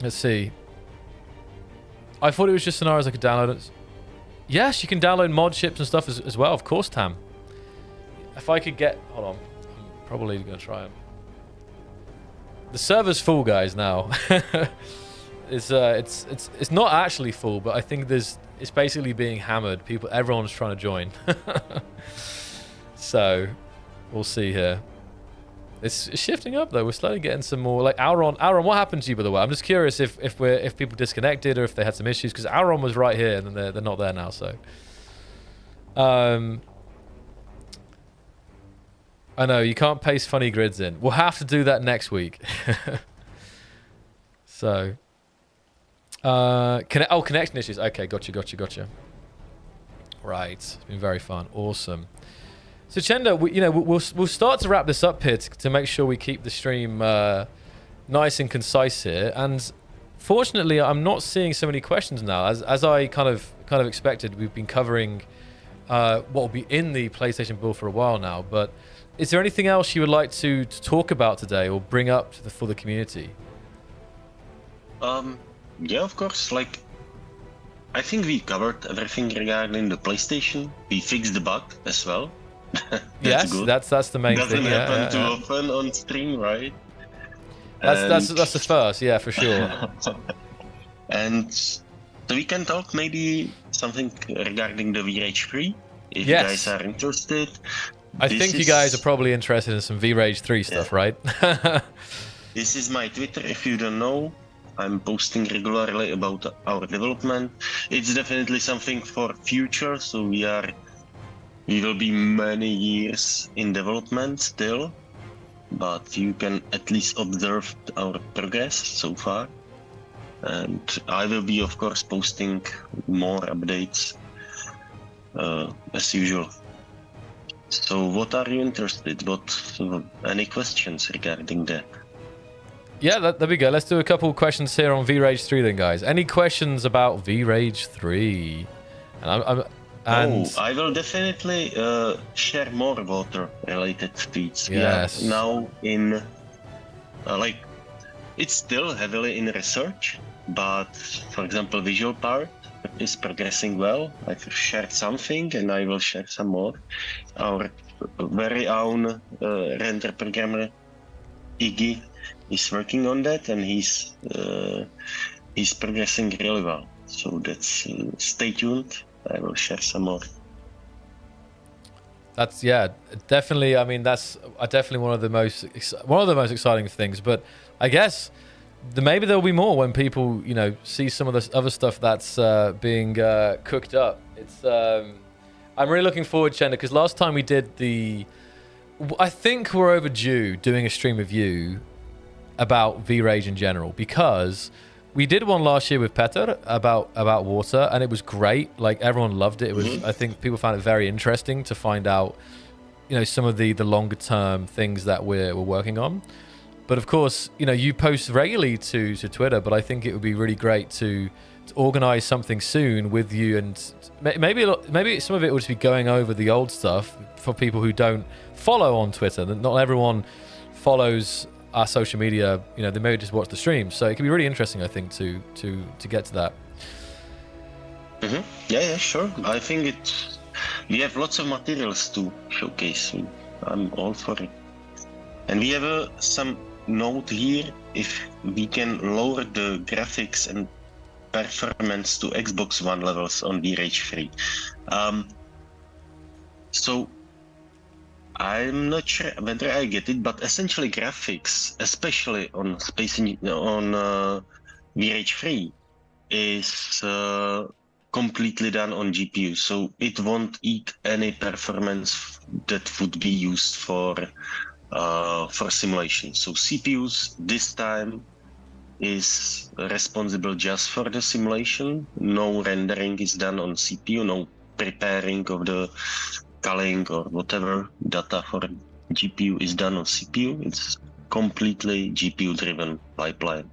Let's see. I thought it was just scenarios I could download it. Yes, you can download mod ships and stuff as well, of course, Tam. If I could get... Hold on. I'm probably going to try them. The server's full, guys, now. It's not actually full, but I think it's basically being hammered. Everyone's trying to join. So we'll see here. It's shifting up though. We're slowly getting some more like Auron. Auron, what happened to you by the way? I'm just curious if people disconnected or if they had some issues, because Auron was right here and then they're not there now. So I know you can't paste funny grids in. We'll have to do that next week. So connection issues. Okay, gotcha. Right, it's been very fun. Awesome. So Chenda, we'll start to wrap this up here to make sure we keep the stream nice and concise here. And fortunately, I'm not seeing so many questions now. As I kind of expected, we've been covering what will be in the PlayStation build for a while now. But is there anything else you would like to talk about today or bring up for the community? Yeah, of course. Like, I think we covered everything regarding the PlayStation. We fixed the bug as well. Yes, good. that's the main Doesn't thing. happen too often on stream, right? That's the first, yeah, for sure. And so we can talk maybe something regarding the Vrage 3, if Yes. you guys are interested. I think you guys are probably interested in some Vrage 3 stuff, right? This is my Twitter, if you don't know. I'm posting regularly about our development. It's definitely something for future, so we will be many years in development still, but you can at least observe our progress so far. And I will be, of course, posting more updates as usual. So what are you interested? Any questions regarding that? Yeah, there we go. Let's do a couple of questions here on Vrage 3 then, guys. Any questions about Vrage 3? And I will definitely share more water-related tweets. Yes. We are now in, it's still heavily in research, but for example, visual part is progressing well. I've shared something and I will share some more. Our very own render programmer, Iggy, is working on that, and he's progressing really well. So that's stay tuned. I will share some more. That's definitely. I mean, that's definitely one of the most exciting things. But I guess maybe there'll be more when people see some of this other stuff that's being cooked up. It's I'm really looking forward, Chenda, because last time we did I think we're overdue doing a stream of you about Vrage in general, because we did one last year with Peter about water, and it was great. Like, everyone loved it. It was I think people found it very interesting to find out some of the longer term things that we're working on. But of course, you post regularly to Twitter, but I think it would be really great to organize something soon with you, and maybe some of it will just be going over the old stuff for people who don't follow on Twitter. Not everyone follows our social media, they maybe just watch the stream. So it could be really interesting, I think, to get to that. Yeah, sure. I think we have lots of materials to showcase. I'm all for it. And we have some note here, if we can lower the graphics and performance to Xbox One levels on Vrage 3. So I'm not sure whether I get it, but essentially graphics, especially on Vrage 3, is completely done on GPU, so it won't eat any performance that would be used for simulation. So CPUs this time is responsible just for the simulation. No rendering is done on CPU, no preparing of the culling or whatever data for GPU is done on CPU. It's completely GPU driven pipeline.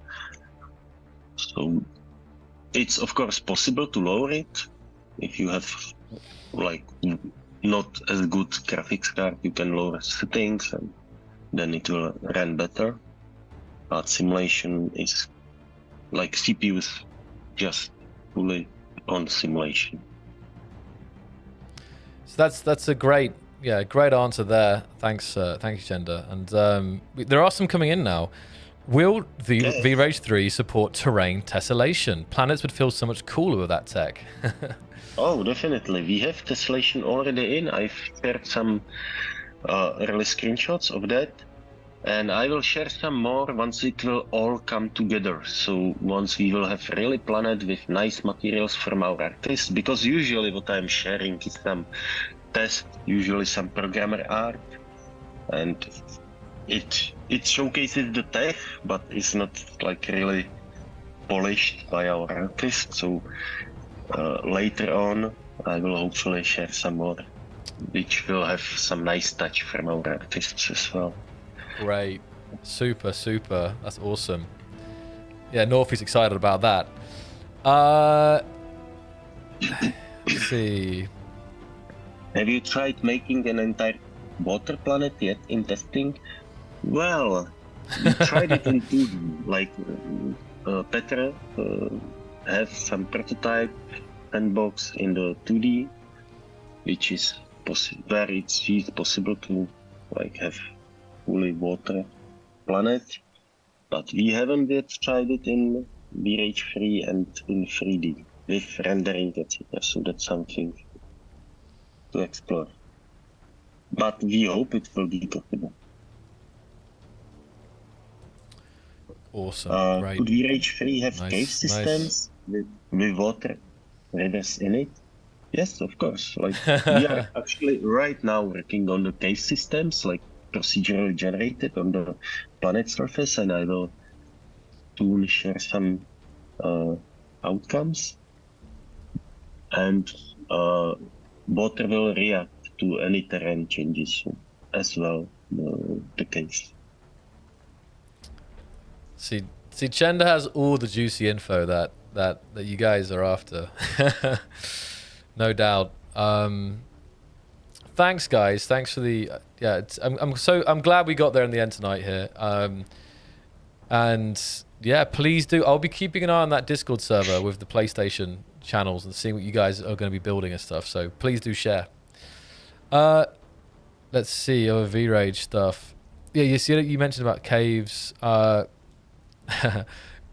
So it's of course possible to lower it. If you have not as good graphics card, you can lower settings and then it will run better. But simulation is CPUs just fully on simulation. So that's a great answer there. Thank you, Chenda. And there are some coming in now. Will the Vrage 3 support terrain tessellation? Planets would feel so much cooler with that tech. Oh, definitely. We have tessellation already in. I've shared some early screenshots of that. And I will share some more once it will all come together. So once we will have really planet with nice materials from our artists, because usually what I'm sharing is some test, usually some programmer art, and it showcases the tech, but it's not like really polished by our artists. So later on, I will hopefully share some more, which will have some nice touch from our artists as well. Great. Super. That's awesome. Yeah, Northie's excited about that. Let's see. Have you tried making an entire water planet yet in testing? Well, we tried it in 2D. Like, Petra has some prototype sandbox in the 2D, which is where it's possible to like have fully water planet, but we haven't yet tried it in Vrage 3 and in 3D with rendering, etc. So that's something to explore. But we hope it will be possible. Awesome. Great. Could Vrage 3 have Nice, cave systems with water rivers in it? Yes, of course. Like we are actually right now working on the cave systems, like procedurally generated on the planet surface, and I will soon share some outcomes. And water will react to any terrain changes as well, the case. See, Chenda has all the juicy info that you guys are after. No doubt. Thanks, guys. Thanks for the I'm glad we got there in the end tonight here. And yeah, please do. I'll be keeping an eye on that Discord server with the PlayStation channels and seeing what you guys are going to be building and stuff. So please do share. Let's see other Vrage stuff. Yeah, you mentioned about caves.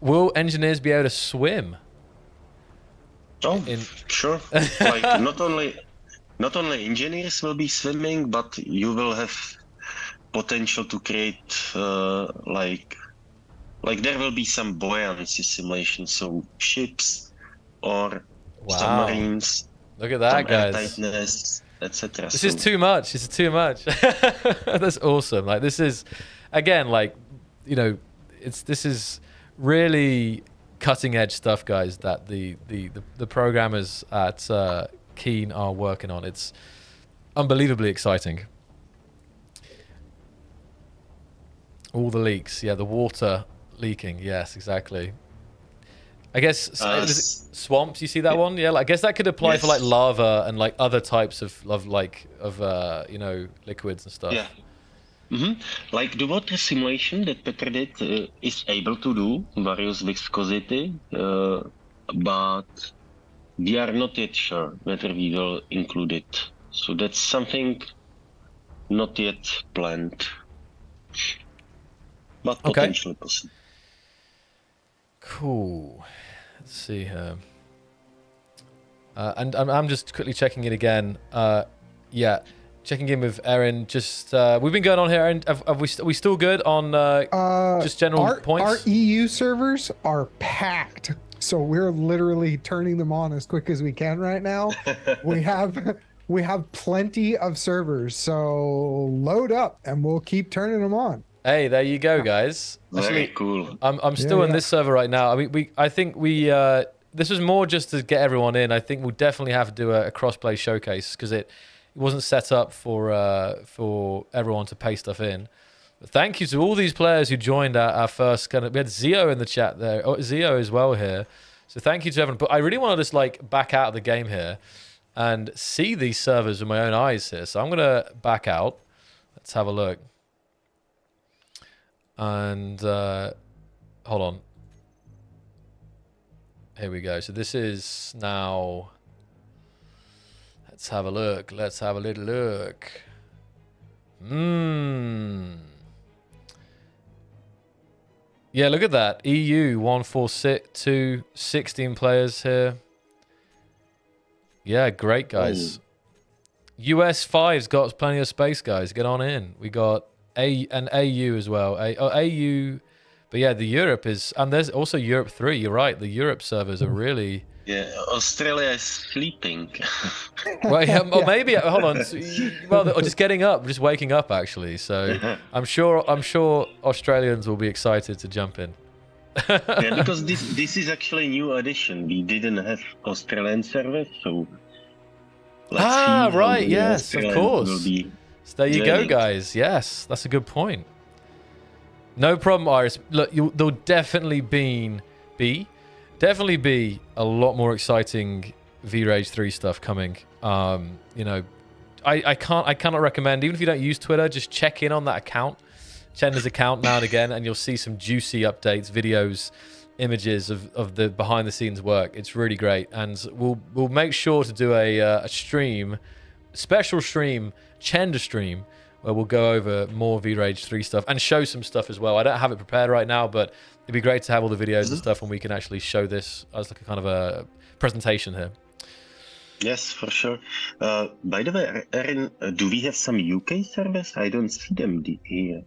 Will engineers be able to swim? Oh, sure. Like not only engineers will be swimming, but you will have potential to create like there will be some buoyancy simulation, so ships or submarines. Look at that, guys. Airtightness, etc. This is too much. This is too much. That's awesome. Like this is, again, like this is really cutting edge stuff, guys, that the programmers at Keen are working on. It's unbelievably exciting. All the leaks, yeah, the water leaking, yes, exactly. I guess swamps. You see that one? Yeah, I guess that could apply for like lava and like other types of liquids and stuff. Yeah. Like the water simulation that Peter did is able to do various viscosity, but we are not yet sure whether we will include it. So that's something not yet planned, but potentially possible. Cool. Let's see here. And I'm just quickly checking in again. Yeah. Checking in with Erin. Just we've been going on here, and are we still good on just general points? Our EU servers are packed, so we're literally turning them on as quick as we can right now. we have plenty of servers, so load up, and we'll keep turning them on. Hey, there you go, guys. Very cool. I'm still in this server right now. I mean, I think this was more just to get everyone in. I think we'll definitely have to do a crossplay showcase because it wasn't set up for everyone to pay stuff in. But thank you to all these players who joined our first kind of. We had Zio in the chat there, Zio as well here. So thank you to everyone. But I really want to just like back out of the game here and see these servers with my own eyes here. So I'm gonna back out. Let's have a look. And hold on. Here we go. So this is now. Let's have a look. Let's have a little look. Yeah, look at that. EU 146 16 players here. Yeah, great guys. US 5's got plenty of space, guys. Get on in. We got an AU as well. AU, but yeah, the Europe is, and there's also Europe 3. You're right. The Europe servers are really. Yeah, Australia is sleeping. Well, yeah, or maybe hold on. Or just getting up, just waking up actually. So I'm sure Australians will be excited to jump in. Yeah, because this is actually a new addition. We didn't have Australian servers, so let's see how right, the yes, of Australians course. will be So there you go, joining. guys. Yes, that's a good point. No problem, Iris. Look, there'll definitely be a lot more exciting Vrage 3 stuff coming. You know, I cannot recommend, even if you don't use Twitter, just check in on that account, Chenda's account now and again, and you'll see some juicy updates, videos, images of the behind the scenes work. It's really great, and we'll make sure to do a stream, special stream, Chenda stream, where we'll go over more Vrage 3 stuff and show some stuff as well. I don't have it prepared right now, but it'd be great to have all the videos and stuff, and we can actually show this as like a kind of a presentation here. Yes, for sure. By the way, Erin, do we have some UK servers? I don't see them here.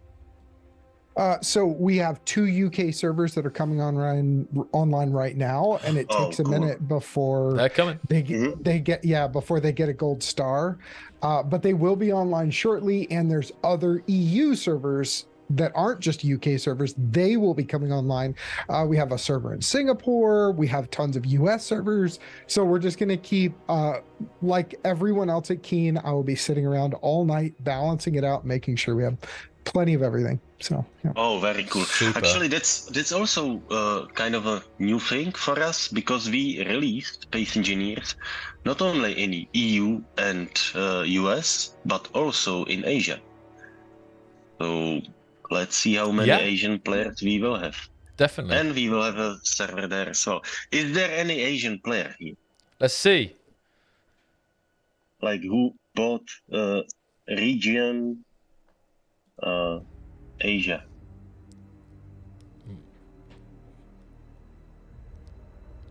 So we have 2 UK servers that are coming online right now, and it takes a minute before They're coming. they get before they get a gold star. But they will be online shortly, and there's other EU servers that aren't just UK servers. They will be coming online. We have a server in Singapore. We have tons of US servers. So we're just going to keep, like everyone else at Keen, I will be sitting around all night, balancing it out, making sure we have plenty of everything. So yeah. Oh, very cool. Super. Actually, that's also kind of a new thing for us, because we released Space Engineers not only in EU and US, but also in Asia. So let's see how many Asian players we will have. Definitely. And we will have a server there as well. Is there any Asian player here? Let's see. Like who bought region Asia?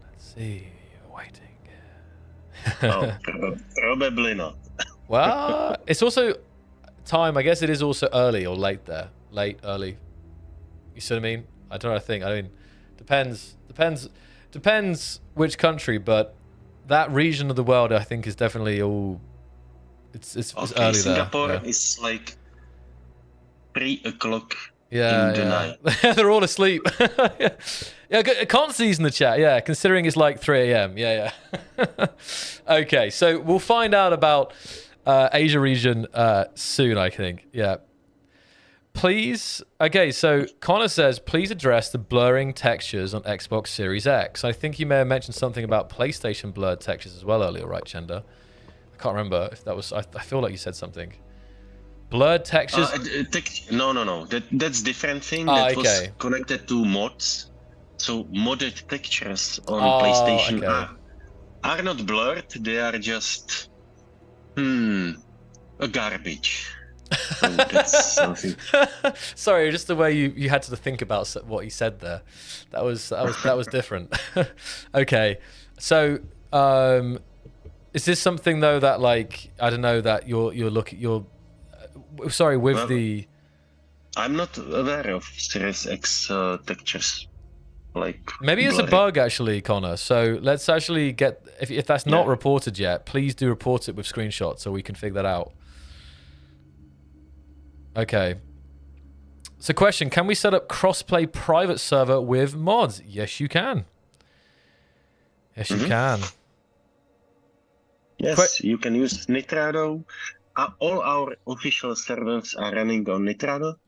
Let's see. Waiting. Oh, probably not. Well, it's also time. I guess it is also early or late there. Late, early. You see what I mean? I don't know. I mean, depends which country, but that region of the world, I think, is definitely all. It's Okay, early Singapore there. is like 3 o'clock Yeah, in the night. they're all asleep. Yeah, can't see in the chat. Yeah, considering it's like 3 a.m. Yeah. Okay, so we'll find out about Asia region soon, I think. Yeah. Please. Okay, so Connor says, please address the blurring textures on Xbox Series X. I think you may have mentioned something about PlayStation blurred textures as well earlier, right, Chenda? I can't remember if that was. I feel like you said something. Blurred textures. No. That's different thing. That was connected to mods. So modded textures on PlayStation are not blurred. They are just a garbage. So that's something. Sorry, just the way you had to think about what he said there. That was different. Okay, so is this something though that, like, I don't know, that you're sorry with the. I'm not aware of Series X textures. Like maybe it's a bug actually, Connor. So let's actually get, if that's not reported yet, please do report it with screenshots so we can figure that out. Okay. So question, can we set up crossplay private server with mods? Yes, you can. Yes, you can. Yes, you can use Nitrado. All our official servers are running on Nitrado.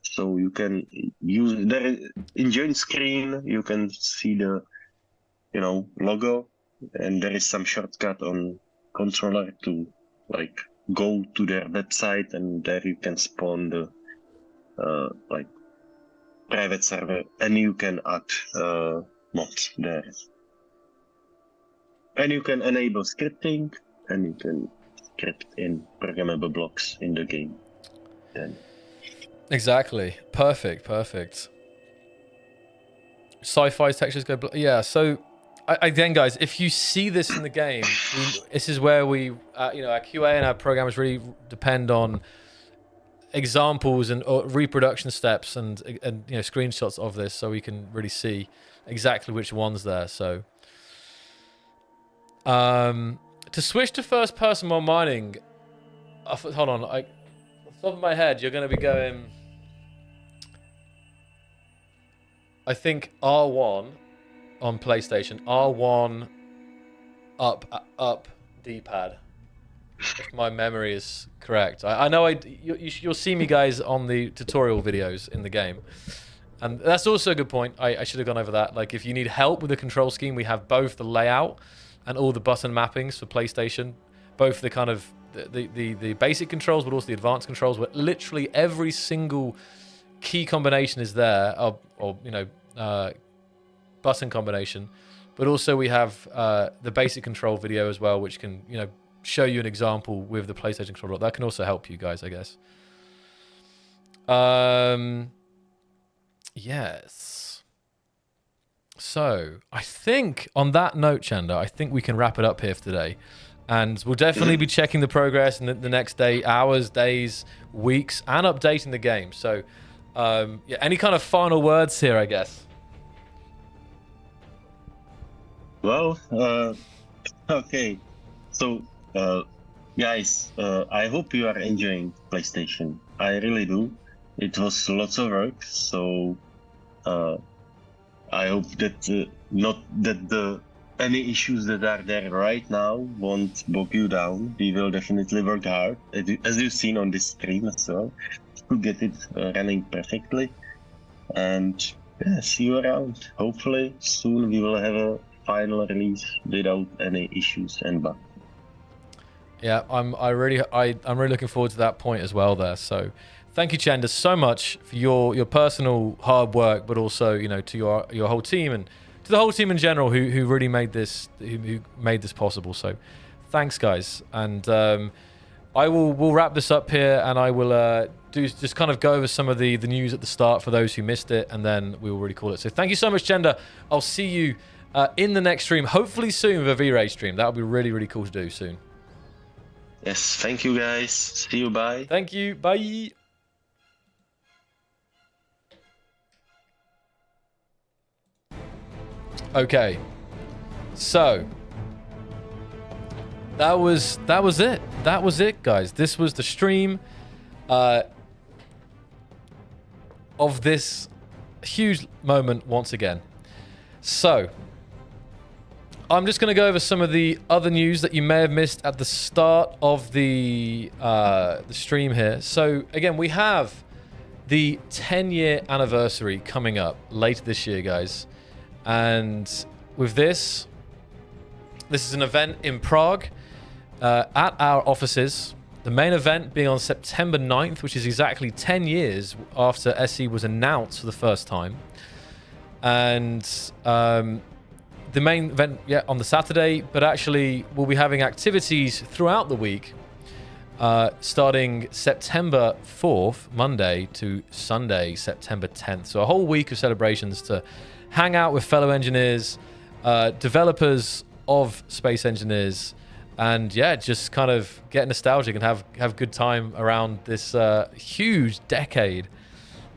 So you can use there in join screen. You can see the, logo, and there is some shortcut on controller to like go to their website, and there you can spawn the like private server, and you can add mods there, and you can enable scripting, and you can script in programmable blocks in the game. Then. Exactly. Perfect. Sci-fi's textures go. Yeah. So again, guys, if you see this in the game, this is where we, our QA and our programmers really depend on examples and reproduction steps and screenshots of this, so we can really see exactly which one's there. So, to switch to first-person while mining, hold on, off the top of my head, you're going to be going, I think R1 on PlayStation, R1 up D-pad. If my memory is correct, I know you'll see me guys on the tutorial videos in the game, and that's also a good point. I should have gone over that. Like, if you need help with the control scheme, we have both the layout and all the button mappings for PlayStation, both the kind of the basic controls, but also the advanced controls, where literally every single key combination is there, or button combination. But also we have the basic control video as well, which can show you an example with the PlayStation controller. That can also help you guys, I guess. Yes. So I think on that note, Chanda, I think we can wrap it up here for today. And we'll definitely be checking the progress in the next day, hours, days, weeks, and updating the game. So any kind of final words here, I guess? Well, okay. So, guys, I hope you are enjoying PlayStation. I really do. It was lots of work, so I hope that not that any issues that are there right now won't bog you down. We will definitely work hard, as you've seen on this stream as well, to get it running perfectly. And yeah, see you around. Hopefully soon we will have a final release without any issues and bugs. Yeah, I'm really looking forward to that point as well there. So thank you, Chanda, so much for your personal hard work, but also to your whole team and to the whole team in general who really made this possible. So thanks, guys. And we'll wrap this up here, and I will just kind of go over some of the news at the start for those who missed it, and then we will really call it. So thank you so much, Chanda. I'll see you in the next stream, hopefully soon, with a Vrage stream. That would be really, really cool to do soon. Yes, thank you, guys. See you, bye. Thank you, bye. Okay, so that was it. That was it, guys. This was the stream of this huge moment once again. So I'm just going to go over some of the other news that you may have missed at the start of the stream here. So again, we have the 10-year anniversary coming up later this year, guys. And with this is an event in Prague at our offices. The main event being on September 9th, which is exactly 10 years after SE was announced for the first time. And the main event, on the Saturday, but actually we'll be having activities throughout the week, starting September 4th, Monday, to Sunday, September 10th. So a whole week of celebrations to hang out with fellow engineers, developers of space engineers, and just kind of get nostalgic and have good time around this huge decade.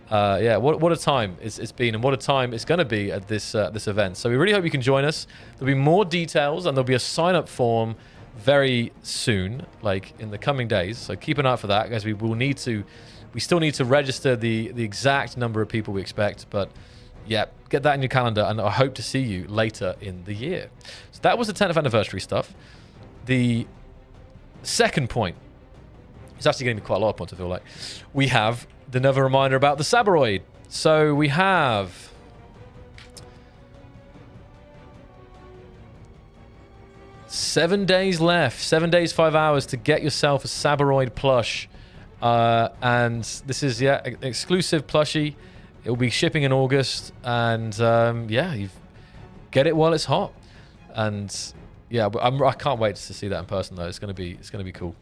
What a time it's been, and what a time it's going to be at this event. So we really hope you can join us. There'll be more details, and there'll be a sign-up form very soon, like in the coming days. So keep an eye out for that, guys. We still need to register the exact number of people we expect, but yeah, get that in your calendar, and I hope to see you later in the year. So that was the 10th anniversary stuff. The second point, it's actually going to be quite a lot of points, I feel like. We have another reminder about the Sabroid. So we have seven days left, 7 days, 5 hours to get yourself a Sabroid plush. And this is, an exclusive plushie. It will be shipping in August, and you get it while it's hot. And I can't wait to see that in person though. It's gonna be cool.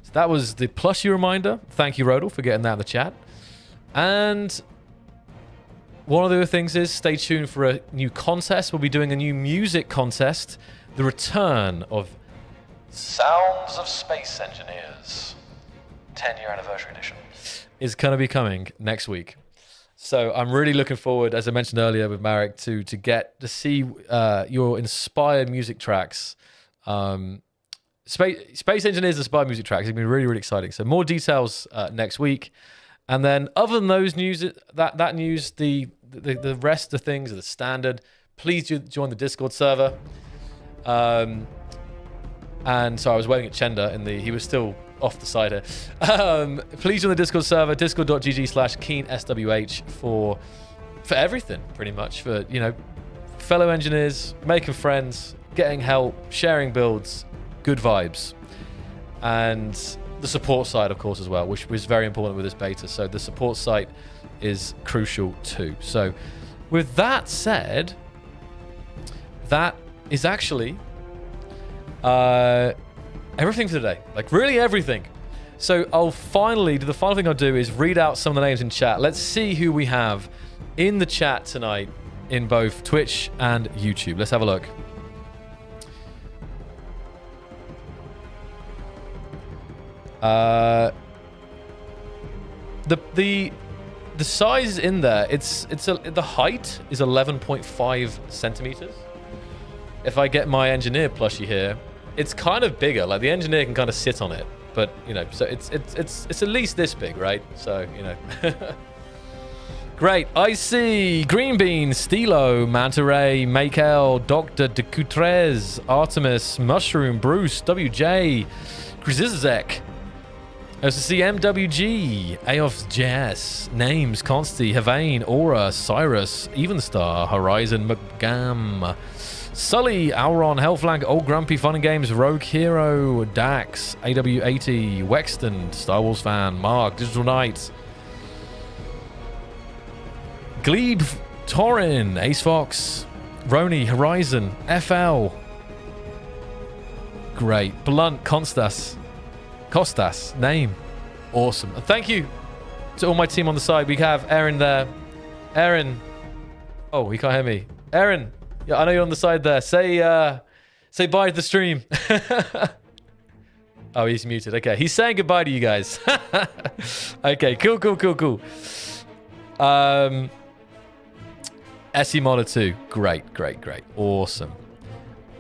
So that was the plushie reminder. Thank you, Rodel, for getting that in the chat. And one of the other things is stay tuned for a new contest. We'll be doing a new music contest. The return of Sounds of Space Engineers 10-year anniversary edition is going to be coming next week. So I'm really looking forward, as I mentioned earlier with Marek, to get to see your inspired music tracks. Space Engineers inspired music tracks. It's been really, really exciting. So more details next week. And then other than those news, that news, the rest of things are the standard. Please do join the Discord server. And so I was waving at Chenda he was still off the side here. Please join the Discord server, discord.gg/KeenSWH for everything, pretty much. For, fellow engineers, making friends, getting help, sharing builds, good vibes. And the support side, of course, as well, which was very important with this beta. So the support site is crucial too. So with that said, that is actually everything for today. Like, really everything. So the final thing I'll do is read out some of the names in chat. Let's see who we have in the chat tonight in both Twitch and YouTube. Let's have a look. The size in there, the height is 11.5 centimeters. If I get my engineer plushie here, it's kind of bigger. Like, the engineer can kind of sit on it, but so it's at least this big, right? So great. I see Green Bean, Stilo, Manta Ray, Makel, Dr. Decutrez, Artemis, Mushroom, Bruce, WJ, Grizizek. OCC, MWG, Aof Jazz, Names, Consti, Havane, Aura, Cyrus, Evenstar, Horizon, McGam, Sully, Auron, Hellflank, Old Grumpy, Fun and Games, Rogue Hero, Dax, AW80, Wexton, Star Wars Fan, Mark, Digital Knight, Glebe, Torin, Ace Fox, Roni, Horizon, FL. Great. Blunt, Costas, name. Awesome. And thank you to all my team on the side. We have Aaron there. Aaron. Oh, he can't hear me. Aaron. Yeah, I know you're on the side there. Say bye to the stream. Oh, he's muted. Okay, he's saying goodbye to you guys. Okay, cool. SE Modder 2. Great. Awesome.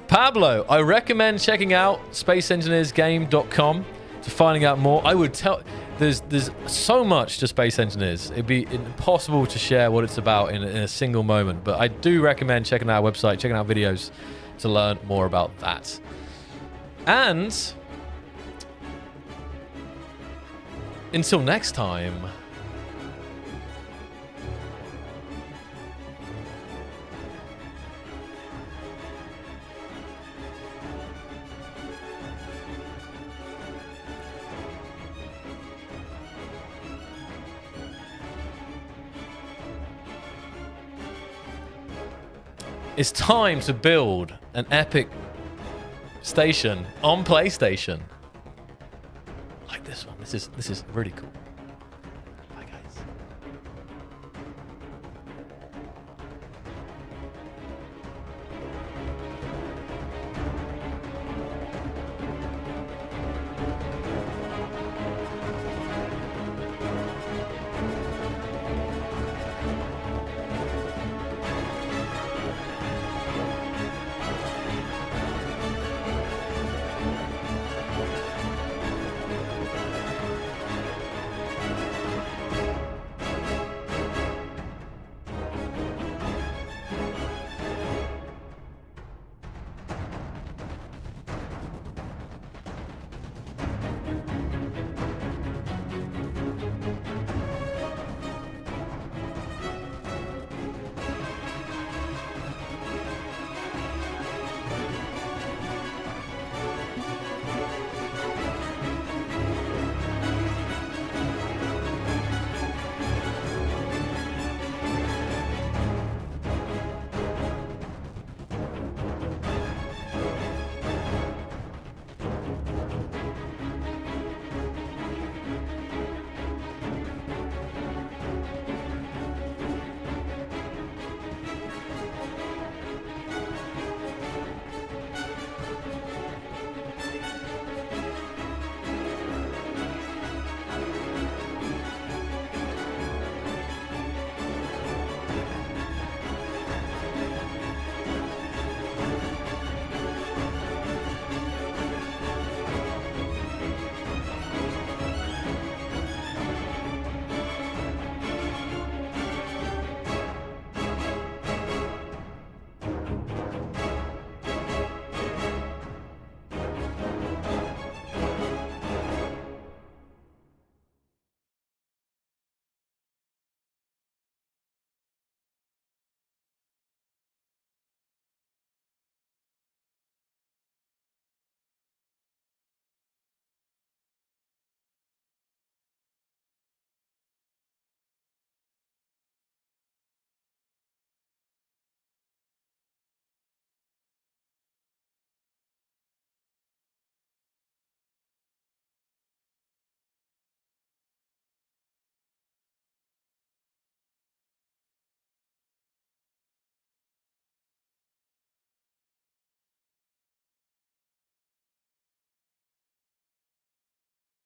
Pablo, I recommend checking out spaceengineersgame.com to finding out more. I would tell, there's so much to Space Engineers. It'd be impossible to share what it's about in a single moment, but I do recommend checking out our website, checking out videos to learn more about that. And until next time, it's time to build an epic station on PlayStation. Like this one. This is really cool.